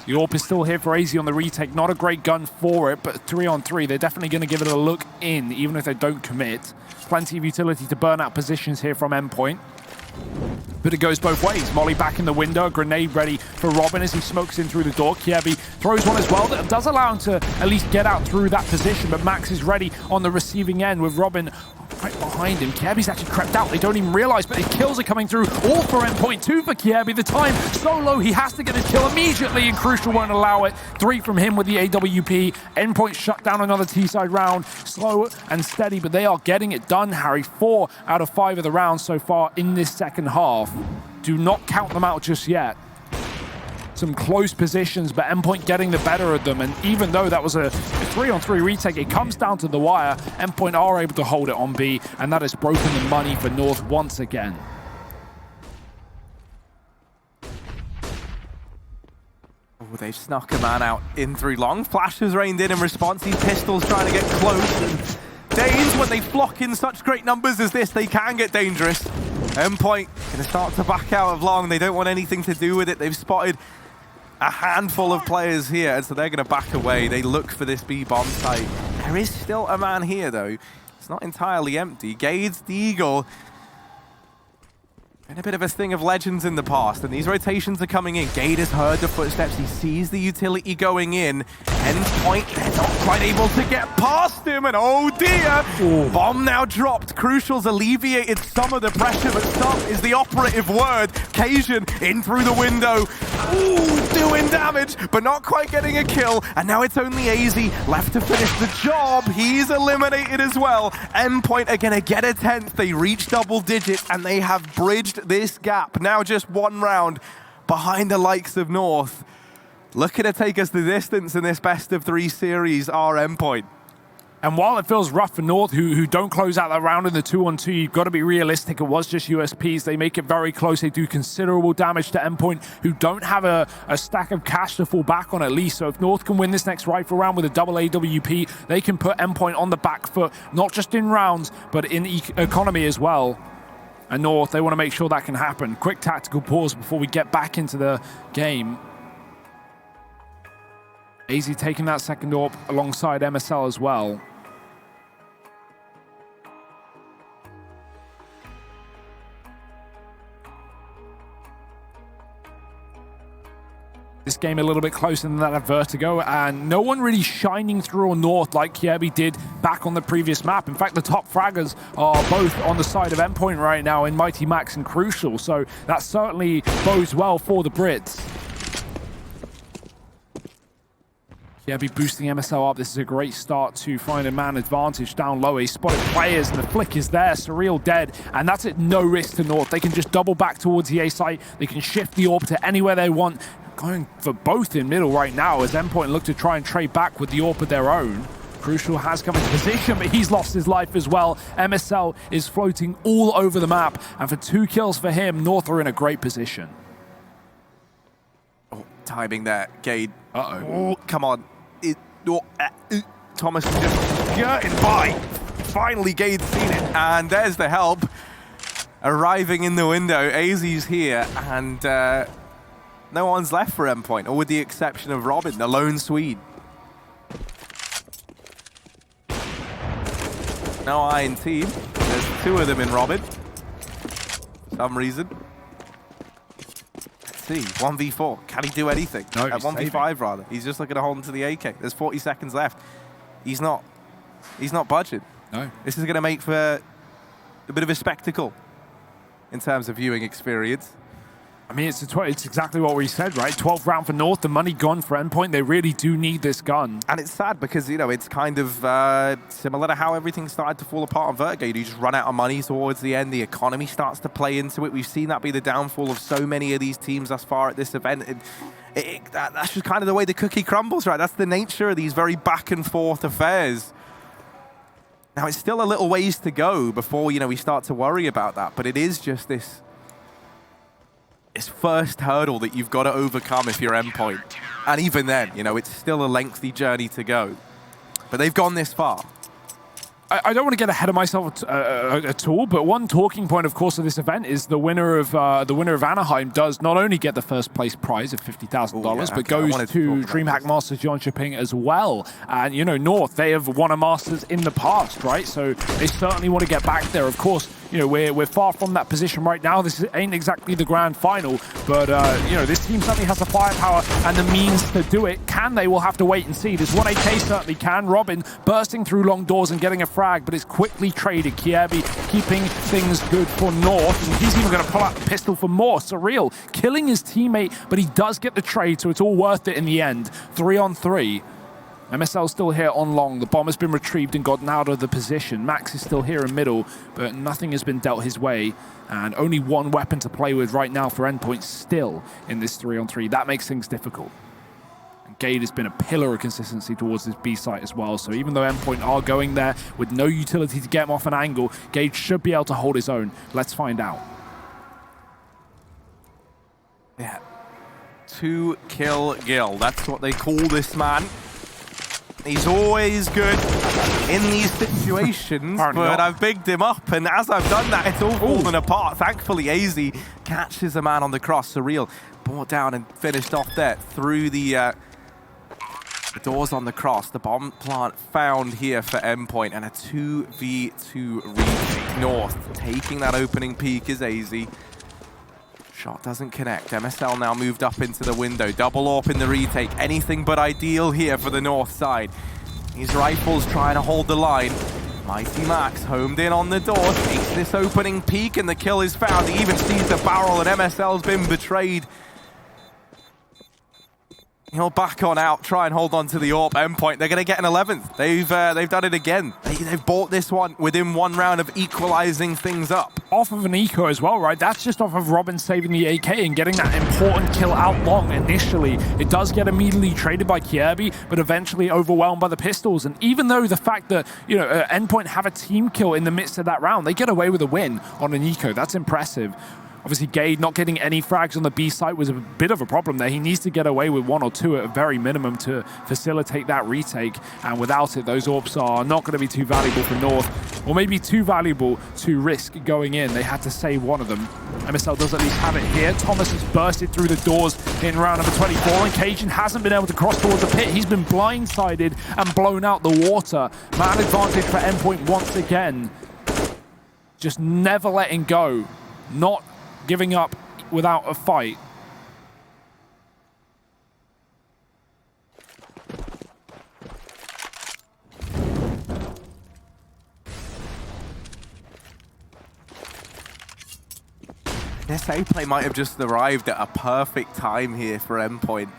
The AWP is still here for AZ on the retake. Not a great gun for it, but 3-on-3. They're definitely going to give it a look in, even if they don't commit. Plenty of utility to burn out positions here from Endpoint. But it goes both ways. Molly back in the window, a grenade ready for Robin as he smokes in through the door. Kjaerbye throws one as well. That does allow him to at least get out through that position, but Max is ready on the receiving end with Robin right behind him. Kjaerbye's actually crept out. They don't even realize, but the kills are coming through. All for Endpoint, 2 for Kjaerbye. The time so low, he has to get a kill immediately, and Crucial won't allow it. 3 from him with the AWP. Endpoint shut down another T-side round. Slow and steady, but they are getting it done, Harry. 4 out of 5 of the rounds so far in this second half. Do not count them out just yet. Some close positions, but Endpoint getting the better of them. And even though that was a 3-on-3 retake, it comes down to the wire. Endpoint are able to hold it on B, and that has broken the money for North once again. Oh, they've snuck a man out in through long. Flash has rained in response. These pistols trying to get close. And Danes, when they flock in such great numbers as this, they can get dangerous. Endpoint going to start to back out of long. They don't want anything to do with it. They've spotted a handful of players here, and so they're going to back away. They look for this B-bomb site. There is still a man here, though. It's not entirely empty. Gade's the Eagle. Been a bit of a thing of legends in the past, and these rotations are coming in. Gade has heard the footsteps. He sees the utility going in. Endpoint, they're not quite able to get past him, and oh dear! Ooh. Bomb now dropped. Crucial's alleviated some of the pressure, but some is the operative word. Cajun in through the window. Ooh, doing damage, but not quite getting a kill. And now it's only AZ left to finish the job. He's eliminated as well. Endpoint are going to get a 10th. They reach double digits, and they have bridged this gap. Now just 1 round behind the likes of North. Looking to take us the distance in this best of 3 series are Endpoint. And while it feels rough for North, who don't close out that round in the 2-on-2, you've got to be realistic. It was just USPs. They make it very close. They do considerable damage to Endpoint, who don't have a stack of cash to fall back on at least. So if North can win this next rifle round with a double AWP, they can put Endpoint on the back foot, not just in rounds, but in economy as well. And North, they want to make sure that can happen. Quick tactical pause before we get back into the game. AZ taking that second AWP alongside MSL as well. This game a little bit closer than that at Vertigo, and no one really shining through on North like Kiebi did back on the previous map. In fact, the top fraggers are both on the side of Endpoint right now in Mighty Max and Crucial, so that certainly bodes well for the Brits. Kiebi boosting MSL up. This is a great start to find a man advantage down low. He spotted players and the flick is there. Surreal dead, and that's at no risk to North. They can just double back towards the A site. They can shift the AWP to anywhere they want. Going for both in middle right now as Endpoint look to try and trade back with the AWP of their own. Crucial has come into position, but he's lost his life as well. MSL is floating all over the map, and for 2 kills for him, North are in a great position. Oh, timing there, Gade. Uh-oh. Oh, come on. Thomas just skirting by. Finally, Gade's seen it, and there's the help. Arriving in the window, AZ's here, and no one's left for Endpoint, or with the exception of Robin, the lone Swede. No Iron team. There's 2 of them in Robin. For some reason. Let's see, 1v4. Can he do anything? No, 1v5 rather. He's just looking to hold onto the AK. There's 40 seconds left. He's not budging. No. This is going to make for a bit of a spectacle in terms of viewing experience. I mean, it's exactly what we said, right? 12th round for North, the money gone for Endpoint. They really do need this gun. And it's sad because, you know, it's kind of similar to how everything started to fall apart on Vertigo. You just run out of money towards the end. The economy starts to play into it. We've seen that be the downfall of so many of these teams thus far at this event. That's just kind of the way the cookie crumbles, right? That's the nature of these very back and forth affairs. Now, it's still a little ways to go before, you know, we start to worry about that. But it is just this first hurdle that you've got to overcome if you're Endpoint. And even then, you know, it's still a lengthy journey to go. But they've gone this far. I don't want to get ahead of myself at all, but one talking point, of course, of this event is the winner of Anaheim does not only get the first place prize of $50,000, but goes to DreamHack Masters Jönköping as well. And you know, North, they have won a Masters in the past, right? So they certainly want to get back there. Of course, you know, we're far from that position right now. This ain't exactly the grand final, but you know, this team certainly has the firepower and the means to do it. Can they? We'll have to wait and see. This 1AK certainly can. Robin bursting through long doors and getting a frag, but it's quickly traded. Kiebi keeping things good for North, and he's even going to pull out the pistol for more. Surreal killing his teammate, but he does get the trade, so it's all worth it in the end. 3-on-3. MSL still here on long. The bomb has been retrieved and gotten out of the position. Max is still here in middle, but nothing has been dealt his way. And only one weapon to play with right now for Endpoint still in this 3-on-3. That makes things difficult. And Gade has been a pillar of consistency towards this B site as well. So even though Endpoint are going there with no utility to get him off an angle, Gade should be able to hold his own. Let's find out. Yeah. 2-kill Gil. That's what they call this man. He's always good in these situations, but I've bigged him up, and as I've done that, it's all fallen apart. Thankfully, AZ catches a man on the cross. Surreal brought down and finished off there through the doors on the cross. The bomb plant found here for Endpoint, and a 2v2 retake. North taking that opening peek is AZ. Shot doesn't connect. MSL now moved up into the window. Double AWP in the retake. Anything but ideal here for the North side. These rifles trying to hold the line. Mighty Max homed in on the door. Takes this opening peek and the kill is found. He even sees the barrel and MSL's been betrayed. He'll back on out, try and hold on to the AWP. Endpoint, they're going to get an 11th. They've done it again. They've bought this one within one round of equalizing things up. Off of an eco as well, right? That's just off of Robin saving the AK and getting that important kill out long initially. It does get immediately traded by Kjaerbye, but eventually overwhelmed by the pistols. And even though the fact that, you know, Endpoint have a team kill in the midst of that round, they get away with a win on an eco. That's impressive. Obviously, Gade not getting any frags on the B site was a bit of a problem there. He needs to get away with 1 or 2 at a very minimum to facilitate that retake. And without it, those AWPs are not going to be too valuable for North, or maybe too valuable to risk going in. They had to save one of them. MSL does at least have it here. Thomas has bursted through the doors in round number 24, and Cajun hasn't been able to cross towards the pit. He's been blindsided and blown out the water. Man advantage for Endpoint once again. Just never letting go. Not giving up without a fight. This A play might have just arrived at a perfect time here for Endpoint.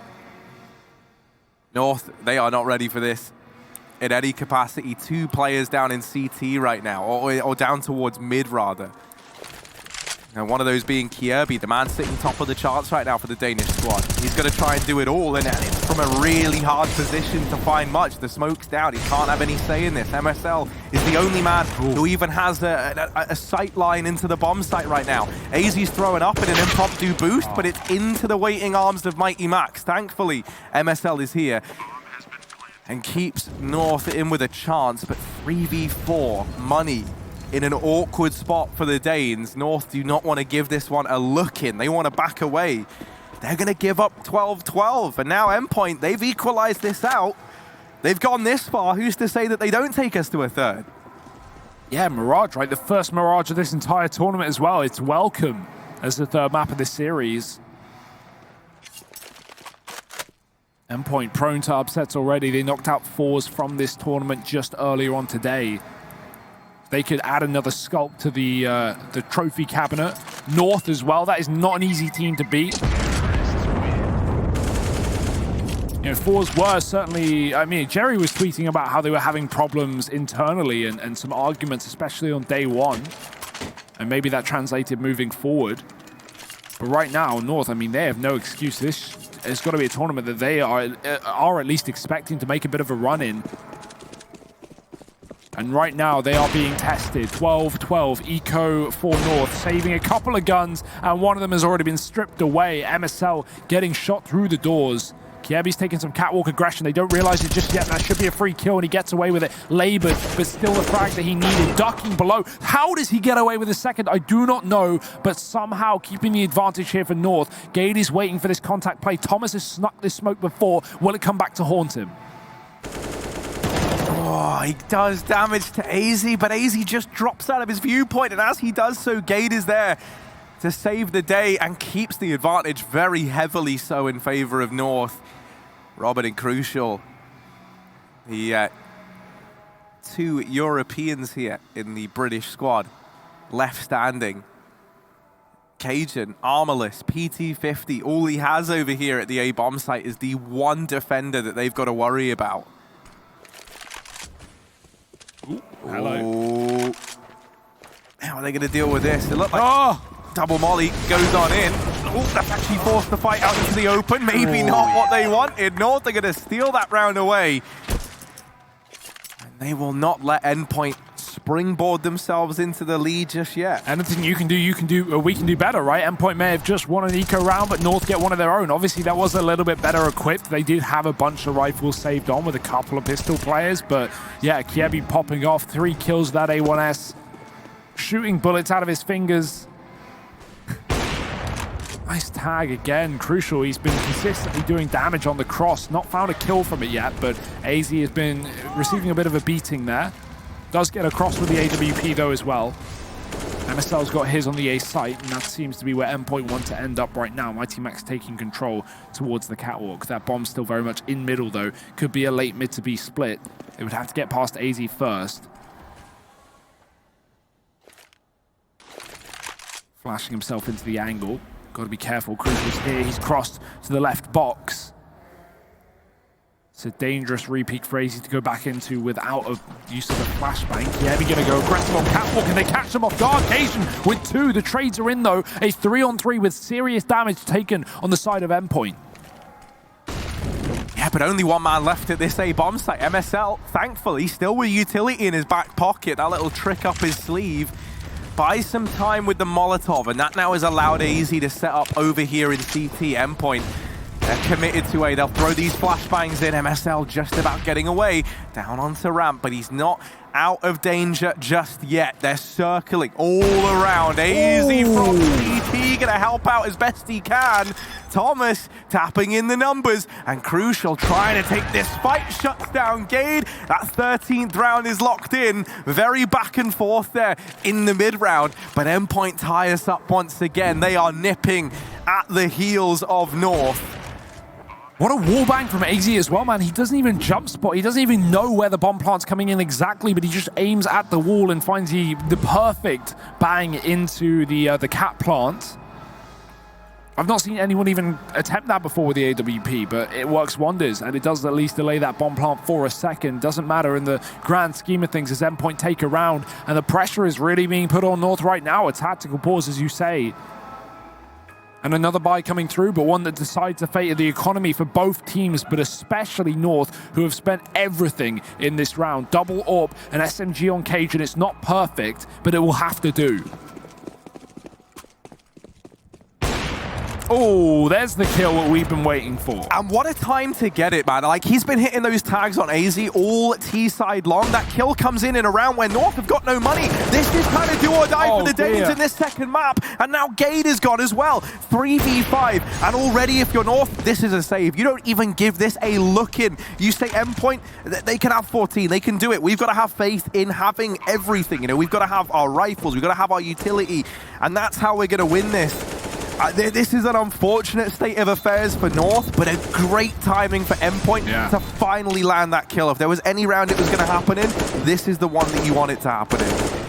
North, they are not ready for this in any capacity. 2 players down in CT right now, or down towards mid rather. And one of those being Kjaerbye, the man sitting top of the charts right now for the Danish squad. He's going to try and do it all, and it's from a really hard position to find much. The smoke's down. He can't have any say in this. MSL is the only man who even has a sight line into the bomb site right now. AZ's throwing up in an impromptu boost, but it's into the waiting arms of Mighty Max. Thankfully, MSL is here and keeps North in with a chance, but 3v4 money in an awkward spot for the Danes. North do not want to give this one a look in. They want to back away. They're going to give up 12-12. And now Endpoint, they've equalized this out. They've gone this far. Who's to say that they don't take us to a third? Yeah, Mirage, right? The first Mirage of this entire tournament as well. It's welcome as the third map of this series. Endpoint prone to upsets already. They knocked out 4s from this tournament just earlier on today. They could add another sculpt to the trophy cabinet. North as well. That is not an easy team to beat. You know, 4s were certainly, I mean, Jerry was tweeting about how they were having problems internally and some arguments, especially on day 1. And maybe that translated moving forward. But right now, North, I mean, they have no excuse. This has got to be a tournament that they are at least expecting to make a bit of a run in. And right now, they are being tested. 12-12, eco for North, saving a couple of guns, and one of them has already been stripped away. MSL getting shot through the doors. Kjaerbye's taking some catwalk aggression. They don't realize it just yet. That should be a free kill, and he gets away with it. Labored, but still the frag that he needed. Ducking below. How does he get away with the second? I do not know, but somehow keeping the advantage here for North. Gade is waiting for this contact play. Thomas has snuck this smoke before. Will it come back to haunt him? Oh, he does damage to AZ, but AZ just drops out of his viewpoint, and as he does so, Gade is there to save the day and keeps the advantage very heavily so in favor of North. Robin and Crucial, the 2 Europeans here in the British squad, left standing. Cajun, armorless, PT-50, all he has over here at the A bomb site is the one defender that they've got to worry about. Ooh, hello. Ooh. How are they going to deal with this? It looked like double molly goes on in. Oh, that's actually forced the fight out into the open. Maybe not what they wanted. North are going to steal that round away. And they will not let Endpoint springboard themselves into the lead just yet. Anything you can do, we can do better, right? Endpoint may have just won an eco round, but North get one of their own. Obviously, that was a little bit better equipped. They did have a bunch of rifles saved on with a couple of pistol players, but yeah, Kjaerbye popping off 3 kills that A1S, shooting bullets out of his fingers. Nice tag again, Crucial. He's been consistently doing damage on the cross. Not found a kill from it yet, but AZ has been receiving a bit of a beating there. Does get across with the AWP though as well. MSL's got his on the A site, and that seems to be where Endpoint want to end up right now. Mighty Max taking control towards the catwalk. That bomb's still very much in middle though. Could be a late mid to B split. They would have to get past AZ first. Flashing himself into the angle. Got to be careful. Crucial's here. He's crossed to the left box. It's a dangerous repeat for AZ to go back into without a use of a flashbang. Kiabi gonna go aggressive on Catwalk, and they catch them off guard. Cajun with 2. The trades are in though. A 3-on-3 with serious damage taken on the side of Endpoint. Yeah, but only one man left at this A bomb site. MSL, thankfully, still with utility in his back pocket. That little trick up his sleeve. Buys some time with the Molotov, and that now has allowed AZ to set up over here in CT. Endpoint, they're committed to A. They'll throw these flashbangs in. MSL just about getting away. Down onto ramp, but he's not out of danger just yet. They're circling all around. AZ from CT gonna help out as best he can. Thomas tapping in the numbers, and Crucial trying to take this fight. Shuts down Gade. That 13th round is locked in. Very back and forth there in the mid round, but Endpoint tie us up once again. They are nipping at the heels of North. What a wallbang from AZ as well, man. He doesn't even jump spot. He doesn't even know where the bomb plant's coming in exactly, but he just aims at the wall and finds the perfect bang into the cat plant. I've not seen anyone even attempt that before with the AWP, but it works wonders, and it does at least delay that bomb plant for a second. Doesn't matter in the grand scheme of things as Endpoint take a round, and the pressure is really being put on North right now. A tactical pause, as you say. And another buy coming through, but one that decides the fate of the economy for both teams, but especially North, who have spent everything in this round. Double AWP, an SMG on Cage, and it's not perfect, but it will have to do. Oh, there's the kill that we've been waiting for. And what a time to get it, man. Like, he's been hitting those tags on AZ all T-side long. That kill comes in a round where North have got no money. This is kind of do or die for the Danes in this second map. And now Gade is gone as well. 3v5. And already, if you're North, this is a save. You don't even give this a look in. You say Endpoint, they can have 14. They can do it. We've got to have faith in having everything. You know, we've got to have our rifles. We've got to have our utility. And that's how we're going to win this. This is an unfortunate state of affairs for North, but a great timing for Endpoint to finally land that kill. If there was any round it was going to happen in, this is the one that you want it to happen in.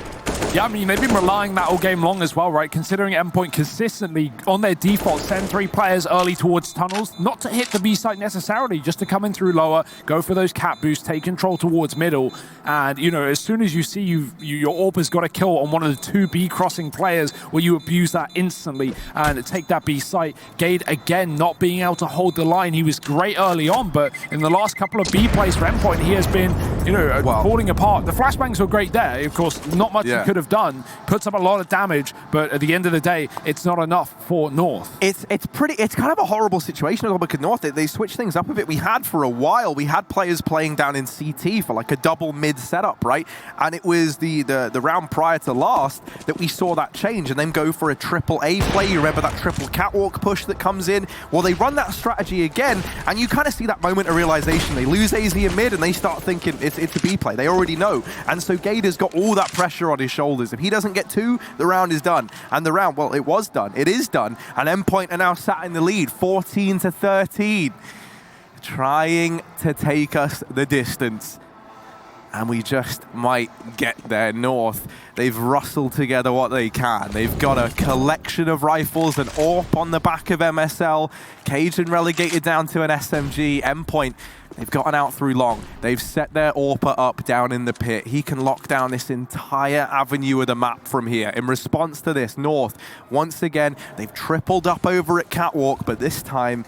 Yeah, I mean, they've been relying that all game long as well, right? Considering Endpoint consistently, on their default, send 3 players early towards tunnels, not to hit the B site necessarily, just to come in through lower, go for those cat boosts, take control towards middle, and, you know, as soon as you see your AWP has got a kill on one of the 2 B crossing players, where you abuse that instantly and take that B site. Gade, again, not being able to hold the line. He was great early on, but in the last couple of B plays for Endpoint, he has been, you know, falling apart. The flashbangs were great there. Of course, not much he could have done. Puts up a lot of damage, but at the end of the day, it's not enough for North. It's kind of a horrible situation because North, they switched things up a bit. We had for a while, we had players playing down in CT for like a double mid setup, right? And it was the round prior to last that we saw that change and then go for a triple A play. You remember that triple catwalk push that comes in? Well, they run that strategy again, and you kind of see that moment of realization. They lose AZ in mid, and they start thinking it's a B play. They already know. And so Gade has got all that pressure on his shoulders. If he doesn't get 2, the round is done. And the round, well, it was done. It is done. And Endpoint are now sat in the lead, 14-13. Trying to take us the distance. And we just might get there. North, they've rustled together what they can. They've got a collection of rifles and AWP on the back of MSL. Cajun relegated down to an SMG. Endpoint, they've gotten out through long. They've set their AWPer up down in the pit. He can lock down this entire avenue of the map from here. In response to this, North, once again, they've tripled up over at Catwalk, but this time,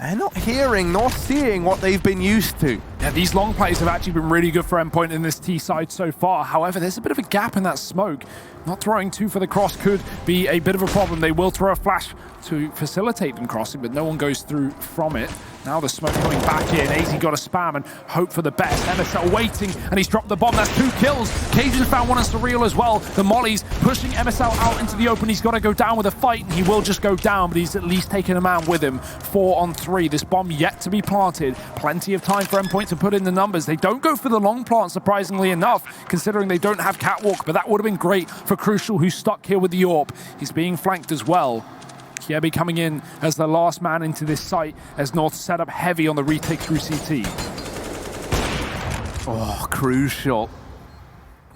they're not hearing nor seeing what they've been used to. Yeah, these long plays have actually been really good for Endpoint in this T side so far. However, there's a bit of a gap in that smoke. Not throwing 2 for the cross could be a bit of a problem. They will throw a flash to facilitate them crossing, but no one goes through from it. Now the smoke coming back in. AZ got to spam and hope for the best. MSL waiting, and he's dropped the bomb. That's 2 kills. Cajun found one on Surreal as well. The mollies pushing MSL out into the open. He's got to go down with a fight, and he will just go down, but he's at least taken a man with him. 4-on-3. This bomb yet to be planted. Plenty of time for Endpoint to put in the numbers. They don't go for the long plant, surprisingly enough, considering they don't have Catwalk, but that would have been great for Crucial, who's stuck here with the AWP. He's being flanked as well. Kiabi coming in as the last man into this site as North set up heavy on the retake through CT. Oh, Crucial.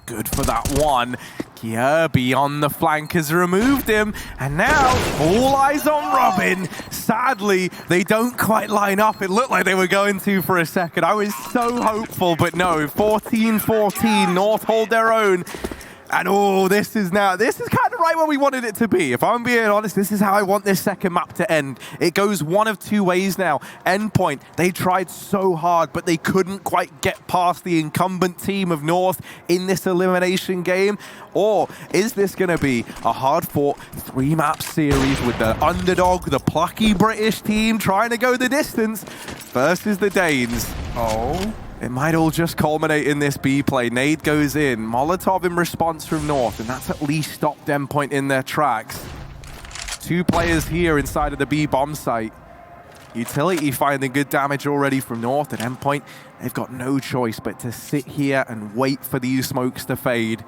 Good for that one. Kirby on the flank has removed him, and now all eyes on Robin. Sadly, they don't quite line up. It looked like they were going to for a second. I was so hopeful, but no. 14-14, North hold their own. And oh, this is kind of right where we wanted it to be. If I'm being honest, this is how I want this second map to end. It goes one of two ways now. Endpoint, they tried so hard, but they couldn't quite get past the incumbent team of North in this elimination game. Or is this going to be a hard-fought three-map series with the underdog, the plucky British team trying to go the distance versus the Danes? Oh. It might all just culminate in this B play. Nade goes in, Molotov in response from North, and that's at least stopped Endpoint in their tracks. Two players here inside of the B bomb site. Utility finding good damage already from North, and Endpoint, they've got no choice but to sit here and wait for these smokes to fade.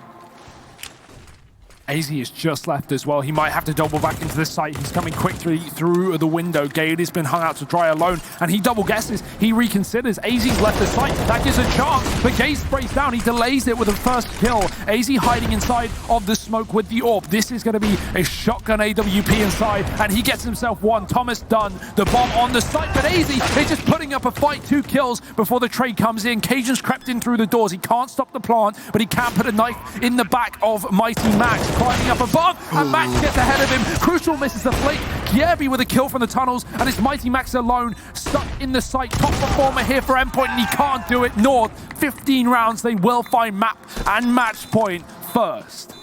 AZ is just left as well. He might have to double back into the site. He's coming quick through the window. Gade has been hung out to dry alone, and he double guesses. He reconsiders. AZ's left the site. That gives a chance, but Gade sprays down. He delays it with a first kill. AZ hiding inside of the smoke with the AWP. This is going to be a shotgun AWP inside, and he gets himself one. Thomas done. The bomb on the site, but AZ is just putting up a fight. 2 kills before the trade comes in. Cajun's crept in through the doors. He can't stop the plant, but he can put a knife in the back of Mighty Max. Climbing up above, and Max gets ahead of him. Crucial misses the flick. Kirby with a kill from the tunnels, and it's Mighty Max alone, stuck in the site. Top performer here for Endpoint, and he can't do it. North, 15 rounds. They will find map and match point first.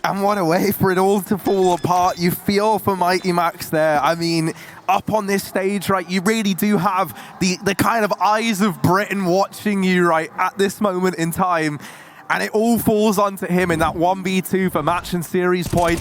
And what a way for it all to fall apart. You feel for Mighty Max there. I mean, up on this stage, right, you really do have the kind of eyes of Britain watching you, right, at this moment in time. And it all falls onto him in that 1v2 for match and series point.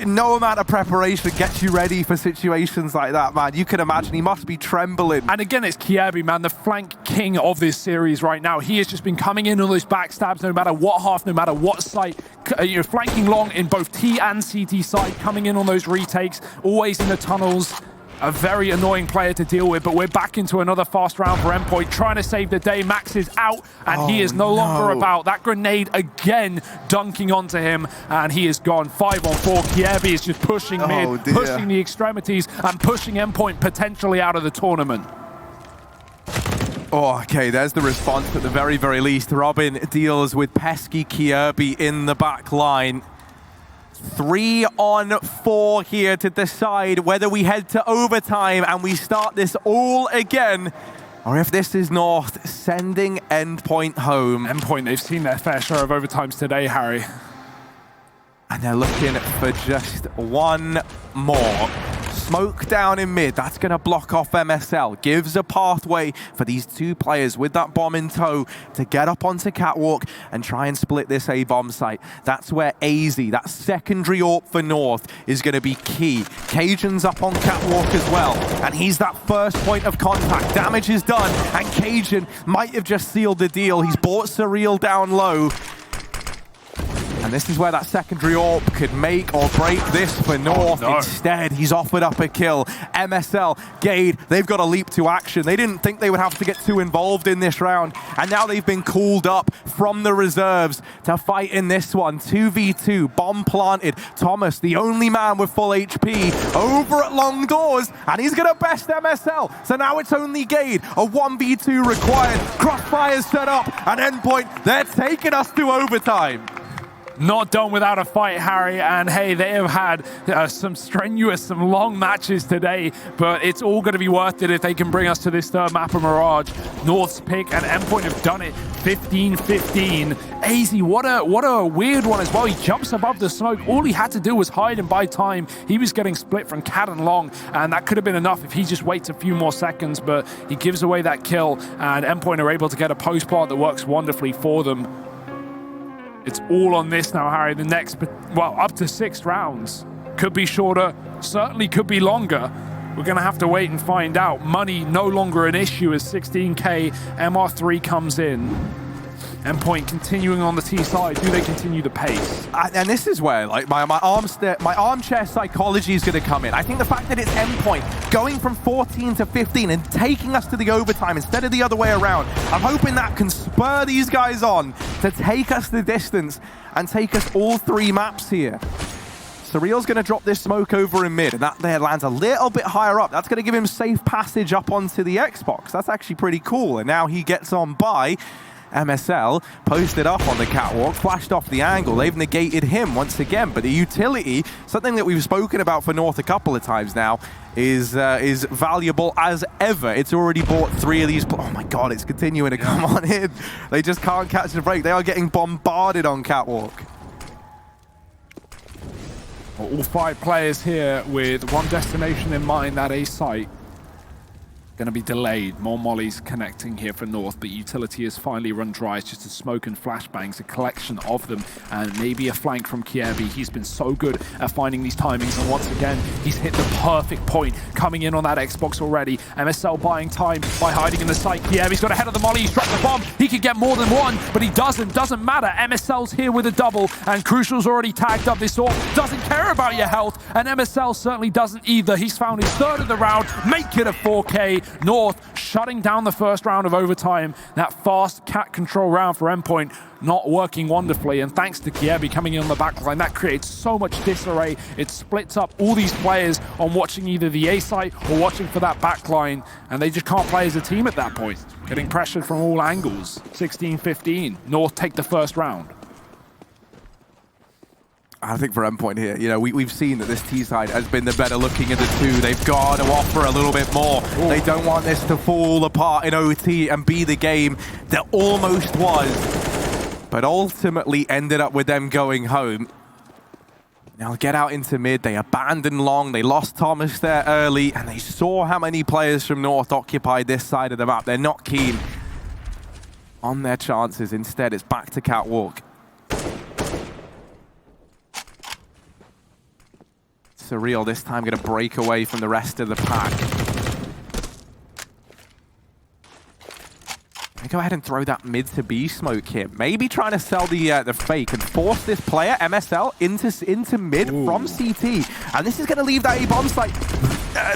No amount of preparation gets you ready for situations like that, man. You can imagine he must be trembling. And again, it's Kirby, man, the flank king of this series right now. He has just been coming in on those backstabs, no matter what half, no matter what site. You're flanking long in both T and CT side, coming in on those retakes, always in the tunnels. A very annoying player to deal with, but we're back into another fast round for Endpoint, trying to save the day. Max is out, and he is no longer about. That grenade again dunking onto him, and he is gone. 5-on-4. Kirby is just pushing mid, pushing the extremities, and pushing Endpoint potentially out of the tournament. Oh, okay, there's the response at the very, very least. Robin deals with pesky Kirby in the back line. 3-on-4 here to decide whether we head to overtime and we start this all again, or if this is North sending Endpoint home. Endpoint, they've seen their fair share of overtimes today, Harry. And they're looking for just one more. Smoke down in mid, that's going to block off MSL. Gives a pathway for these two players with that bomb in tow to get up onto Catwalk and try and split this A-bomb site. That's where AZ, that secondary AWP for North, is going to be key. Cajun's up on Catwalk as well, and he's that first point of contact. Damage is done, and Cajun might have just sealed the deal. He's brought Surreal down low. And this is where that secondary AWP could make or break this for North. Oh, no. Instead, he's offered up a kill. MSL, Gade, they've got to leap to action. They didn't think they would have to get too involved in this round. And now they've been called up from the reserves to fight in this one. 2v2, bomb planted. Thomas, the only man with full HP, over at long doors. And he's going to best MSL. So now it's only Gade. A 1v2 required. Crossfire's set up. And Endpoint, they're taking us to overtime. Not done without a fight, Harry, and hey, they have had some strenuous, some long matches today, but it's all going to be worth it if they can bring us to this third map of Mirage. North's pick and Endpoint have done it, 15-15. AZ, what a weird one as well. He jumps above the smoke. All he had to do was hide and buy time. He was getting split from Cat and Long, and that could have been enough if he just waits a few more seconds, but he gives away that kill, and Endpoint are able to get a post plant that works wonderfully for them. It's all on this now, Harry. The next, well, up to 6 rounds. Could be shorter, certainly could be longer. We're going to have to wait and find out. Money no longer an issue as 16K MR3 comes in. Endpoint continuing on the T side. Do they continue the pace? And this is where like my armchair psychology is going to come in. I think the fact that it's Endpoint going from 14 to 15 and taking us to the overtime instead of the other way around, I'm hoping that can spur these guys on to take us the distance and take us all 3 maps here. Surreal's going to drop this smoke over in mid, and that there lands a little bit higher up. That's going to give him safe passage up onto the Xbox. That's actually pretty cool. And now he gets on by MSL, posted up on the catwalk, flashed off the angle. They've negated him once again. But the utility, something that we've spoken about for North a couple of times now, is valuable as ever. It's already bought 3 of these. Oh my God, it's continuing to come on in. They just can't catch the break. They are getting bombarded on catwalk. All 5 players here with one destination in mind, that A site. Going to be delayed. More mollies connecting here for North, but utility has finally run dry. It's just a smoke and flashbangs, a collection of them, and maybe a flank from Kiebi. He's been so good at finding these timings, and once again, he's hit the perfect point coming in on that Xbox already. MSL buying time by hiding in the site. Kiebi's got ahead of the molly. He's dropped the bomb. He could get more than one, but he doesn't. Doesn't matter. MSL's here with a double, and Crucial's already tagged up this AWP. Doesn't care about your health, and MSL certainly doesn't either. He's found his 3rd of the round. Make it a 4K. North shutting down the first round of overtime. That fast cat control round for Endpoint not working wonderfully, and thanks to Kiebi coming in on the back line, that creates so much disarray. It splits up all these players on watching either the A site or watching for that back line, and they just can't play as a team at that point. Getting pressured from all angles. 16-15. North take the first round. I think for Endpoint here, you know, we've seen that this T side has been the better looking of the 2. They've got to offer a little bit more. Ooh. They don't want this to fall apart in OT and be the game that almost was, but ultimately ended up with them going home. Now get out into mid. They abandoned long. They lost Thomas there early, and they saw how many players from North occupied this side of the map. They're not keen on their chances. Instead, it's back to catwalk. Surreal this time going to break away from the rest of the pack. I go ahead and throw that mid to B smoke here. Maybe trying to sell the fake and force this player, MSL, into mid. Ooh. From CT. And this is going to leave that A-bomb site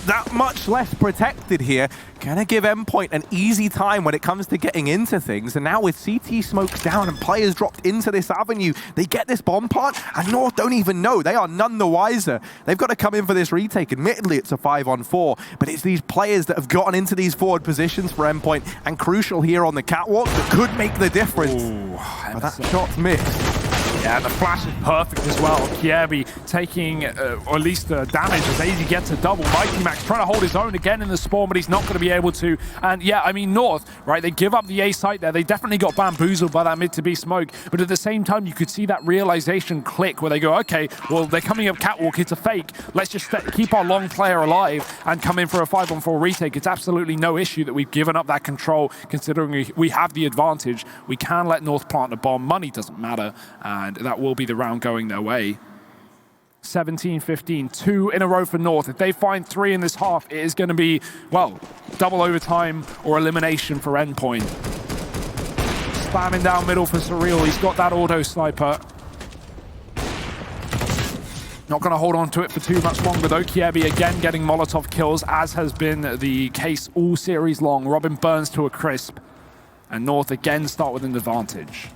that much less protected here. Gonna give Endpoint an easy time when it comes to getting into things. And now with CT smokes down and players dropped into this avenue, they get this bomb plant, and North don't even know. They are none the wiser. They've got to come in for this retake. Admittedly, it's a 5-on-4, but it's these players that have gotten into these forward positions for Endpoint, and Crucial here on the catwalk that could make the difference. Ooh, but that shot's missed. Yeah, the flash is perfect as well. Kiebi taking, or at least damage as AZ gets a double. Mighty Max trying to hold his own again in the spawn, but he's not going to be able to. And yeah, I mean, North, right, they give up the A site there. They definitely got bamboozled by that mid to B smoke. But at the same time, you could see that realization click where they go, okay, well, they're coming up catwalk. It's a fake. Let's just keep our long player alive and come in for a 5-on-4 retake. It's absolutely no issue that we've given up that control, considering we have the advantage. We can let North plant a bomb. Money doesn't matter. And that will be the round going their way. 17-15, 2 in a row for North. If they find 3 in this half, it is going to be, well, double overtime or elimination for Endpoint. Spamming down middle for Surreal. He's got that auto sniper. Not going to hold on to it for too much longer, though. Kiebi again getting Molotov kills, as has been the case all series long. Robin burns to a crisp. And North again start with an advantage.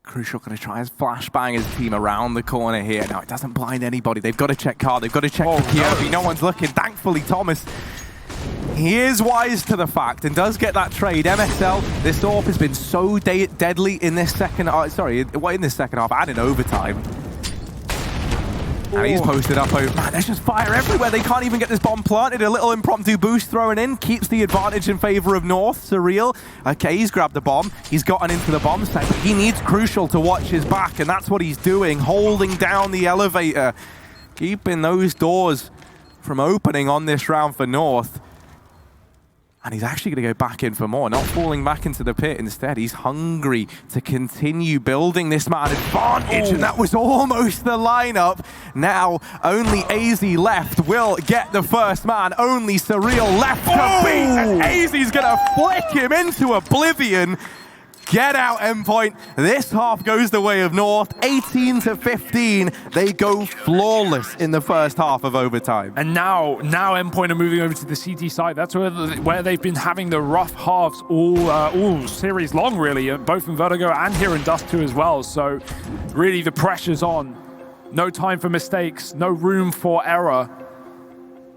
Crucial going to try his flashbang his team around the corner here. Now, it doesn't blind anybody. They've got to check card. They've got to check for Kiebi. No one's looking. Thankfully, Thomas, he is wise to the fact and does get that trade. MSL, this AWP has been so deadly in this second half. In this second half and in overtime. And he's posted up over. Man, there's just fire everywhere. They can't even get this bomb planted. A little impromptu boost thrown in. Keeps the advantage in favor of North. Surreal. Okay, he's grabbed the bomb. He's gotten into the bomb site. But he needs Crucial to watch his back. And that's what he's doing. Holding down the elevator. Keeping those doors from opening on this round for North. And he's actually going to go back in for more, not falling back into the pit. Instead, he's hungry to continue building this man advantage, and that was almost the lineup. Now, only AZ left will get the first man. Only Surreal left to beat, and AZ's going to flick him into oblivion. Get out, Endpoint. This half goes the way of North. 18-15. They go flawless in the first half of overtime. And now Endpoint are moving over to the CT side. That's where they've been having the rough halves all series long, really, both in Vertigo and here in Dust 2 as well. So really the pressure's on. No time for mistakes, no room for error.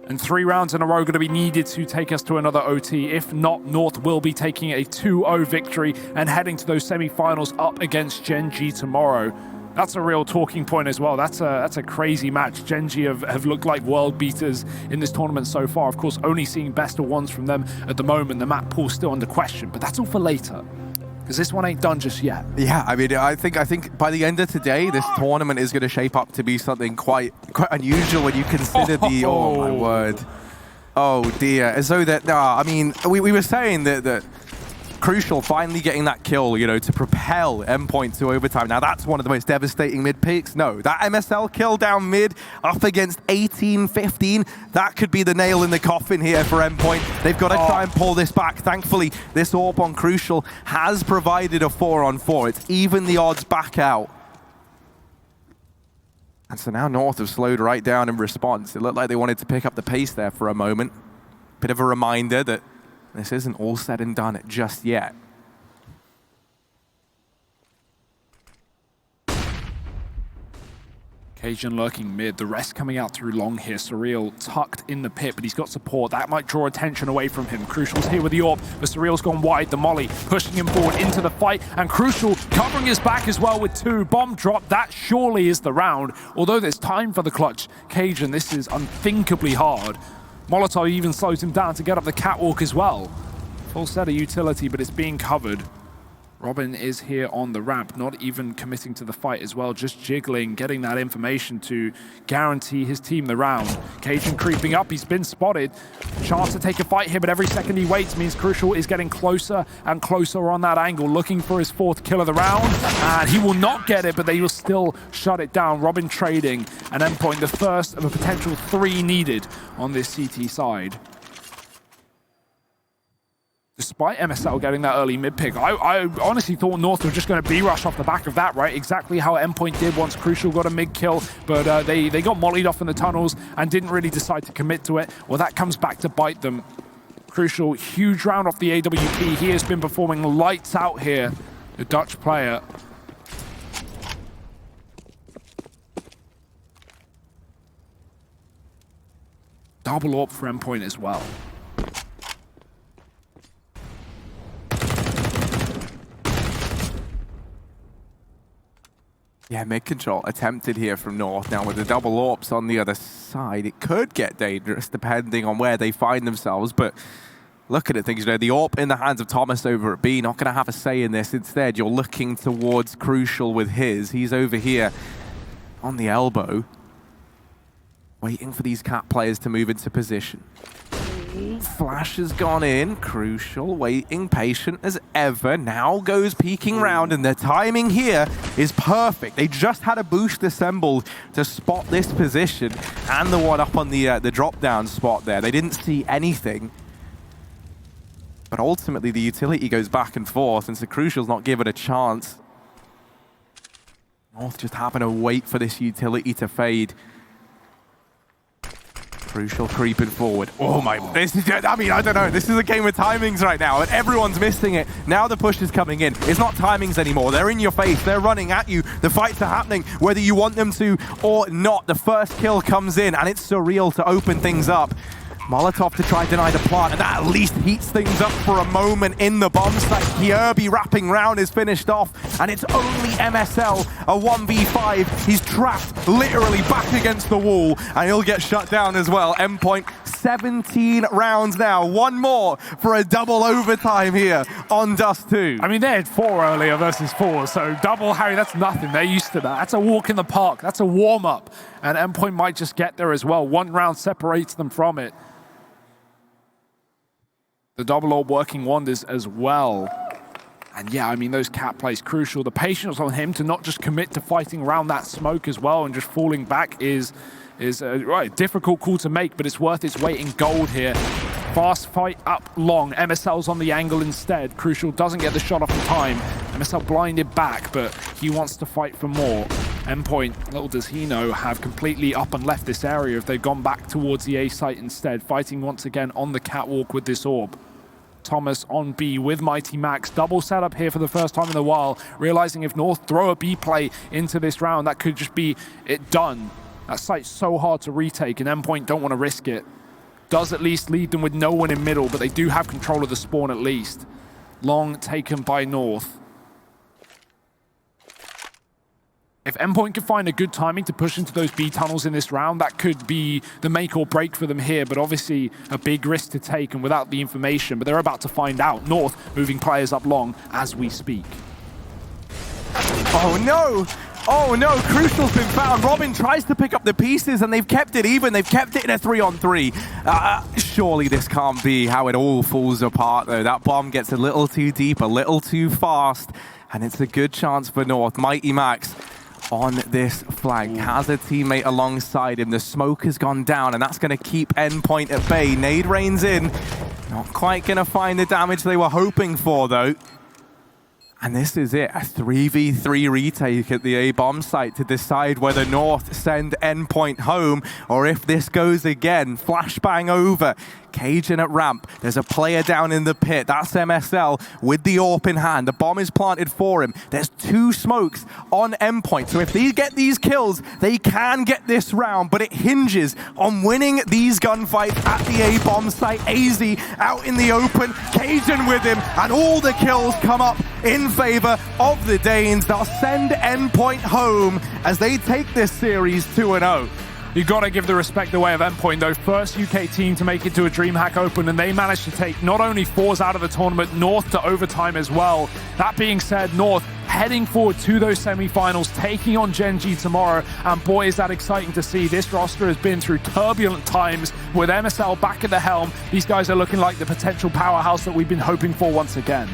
And 3 rounds in a row going to be needed to take us to another OT. If not, North will be taking a 2-0 victory and heading to those semi-finals up against Gen G tomorrow. That's a real talking point as well. That's a crazy match. Gen G have looked like world beaters in this tournament so far. Of course, only seeing best of ones from them at the moment. The map pool's still under question, but that's all for later. Because this one ain't done just yet. Yeah, I mean, I think by the end of today, this tournament is going to shape up to be something quite unusual when you consider the, oh my word. Oh dear. As though that, I mean, we were saying that Crucial finally getting that kill, you know, to propel Endpoint to overtime. Now that's one of the most devastating mid picks. No, that MSL kill down mid up against 18-15, that could be the nail in the coffin here for Endpoint. They've got to try and pull this back. Thankfully, this AWP on Crucial has provided a 4-on-4. It's even the odds back out. And so now North have slowed right down in response. It looked like they wanted to pick up the pace there for a moment. Bit of a reminder that this isn't all said and done just yet. Cajun lurking mid, the rest coming out through long here. Surreal tucked in the pit, but he's got support. That might draw attention away from him. Crucial's here with the AWP, but Surreal's gone wide. The molly pushing him forward into the fight, and Crucial covering his back as well with 2. Bomb drop, that surely is the round. Although there's time for the clutch. Cajun, this is unthinkably hard. Molotov even slows him down to get up the catwalk as well. Full set of utility, but it's being covered. Robin is here on the ramp, not even committing to the fight as well, just jiggling, getting that information to guarantee his team the round. Cajun creeping up, he's been spotted. Chance to take a fight here, but every second he waits means Crucial is getting closer and closer on that angle, looking for his 4th kill of the round. And he will not get it, but they will still shut it down. Robin trading, and Endpoint, the first of a potential 3 needed on this CT side. Despite MSL getting that early mid pick, I honestly thought North were just going to B-rush off the back of that, right? Exactly how Endpoint did once Crucial got a mid kill, but they got mollied off in the tunnels and didn't really decide to commit to it. Well, that comes back to bite them. Crucial, huge round off the AWP. He has been performing lights out here, the Dutch player. Double AWP for Endpoint as well. Yeah, mid-control attempted here from North. Now with the double AWPs on the other side, it could get dangerous depending on where they find themselves, but look at it, things, you know, the AWP in the hands of Thomas over at B, not going to have a say in this. Instead, you're looking towards Crucial with his. He's over here on the elbow, waiting for these Cat players to move into position. Flash has gone in. Crucial, waiting, patient as ever. Now goes peeking round, and the timing here is perfect. They just had a boost assembled to spot this position and the one up on the drop-down spot there. They didn't see anything. But ultimately, the utility goes back and forth, and so Crucial's not given a chance. North just happen to wait for this utility to fade. Crucial creeping forward. Oh my, this is, I mean, I don't know. This is a game of timings right now, and everyone's missing it. Now the push is coming in. It's not timings anymore. They're in your face. They're running at you. The fights are happening, whether you want them to or not. The first kill comes in, and it's Surreal to open things up. Molotov to try and deny the plant, and that at least heats things up for a moment in the bomb site. Kierby wrapping round is finished off, and it's only MSL, a 1v5. He's trapped literally back against the wall, and he'll get shut down as well. Endpoint, 17 rounds now. One more for a double overtime here on Dust 2. I mean, they had 4 earlier versus 4, so double, Harry, that's nothing. They're used to that. That's a walk in the park. That's a warm-up, and Endpoint might just get there as well. 1 round separates them from it. The double orb working wonders as well. And yeah, I mean, those cat plays crucial. The patience on him to not just commit to fighting around that smoke as well and just falling back is a difficult call to make, but it's worth its weight in gold here. Fast fight up long. MSL's on the angle instead. Crucial doesn't get the shot off in time. MSL blinded back, but he wants to fight for more. Endpoint, little does he know, have completely up and left this area if they've gone back towards the A site instead, fighting once again on the catwalk with this orb. Thomas on B with Mighty Max. Double setup here for the first time in a while, realizing if North throw a B play into this round, that could just be it done. That site's so hard to retake, and Endpoint don't want to risk it. Does at least lead them with no one in middle, but they do have control of the spawn at least. Long taken by North. If Endpoint can find a good timing to push into those B tunnels in this round, that could be the make or break for them here, but obviously a big risk to take and without the information, but they're about to find out. North moving players up long as we speak. Oh no! Oh no, Crucial's been found. Robin tries to pick up the pieces and they've kept it even. They've kept it in a 3-on-3. Surely this can't be how it all falls apart though. That bomb gets a little too deep, a little too fast, and it's a good chance for North. Mighty Max on this flank, has a teammate alongside him. The smoke has gone down and that's going to keep Endpoint at bay. Nade rains in. Not quite going to find the damage they were hoping for though. And this is it, a 3v3 retake at the A-bomb site to decide whether North send Endpoint home or if this goes again. Flashbang over. Cajun at ramp. There's a player down in the pit. That's MSL with the AWP in hand. The bomb is planted for him. There's 2 smokes on Endpoint. So if they get these kills, they can get this round, but it hinges on winning these gunfights at the A-bomb site. AZ out in the open. Cajun with him, and all the kills come up in favor of the Danes. They'll send Endpoint home as they take this series 2-0. You got to give the respect away of Endpoint, though. First UK team to make it to a DreamHack Open, and they managed to take not only fours out of the tournament, North to overtime as well. That being said, North heading forward to those semifinals, taking on Gen G tomorrow, and boy, is that exciting to see. This roster has been through turbulent times with MSL back at the helm. These guys are looking like the potential powerhouse that we've been hoping for once again.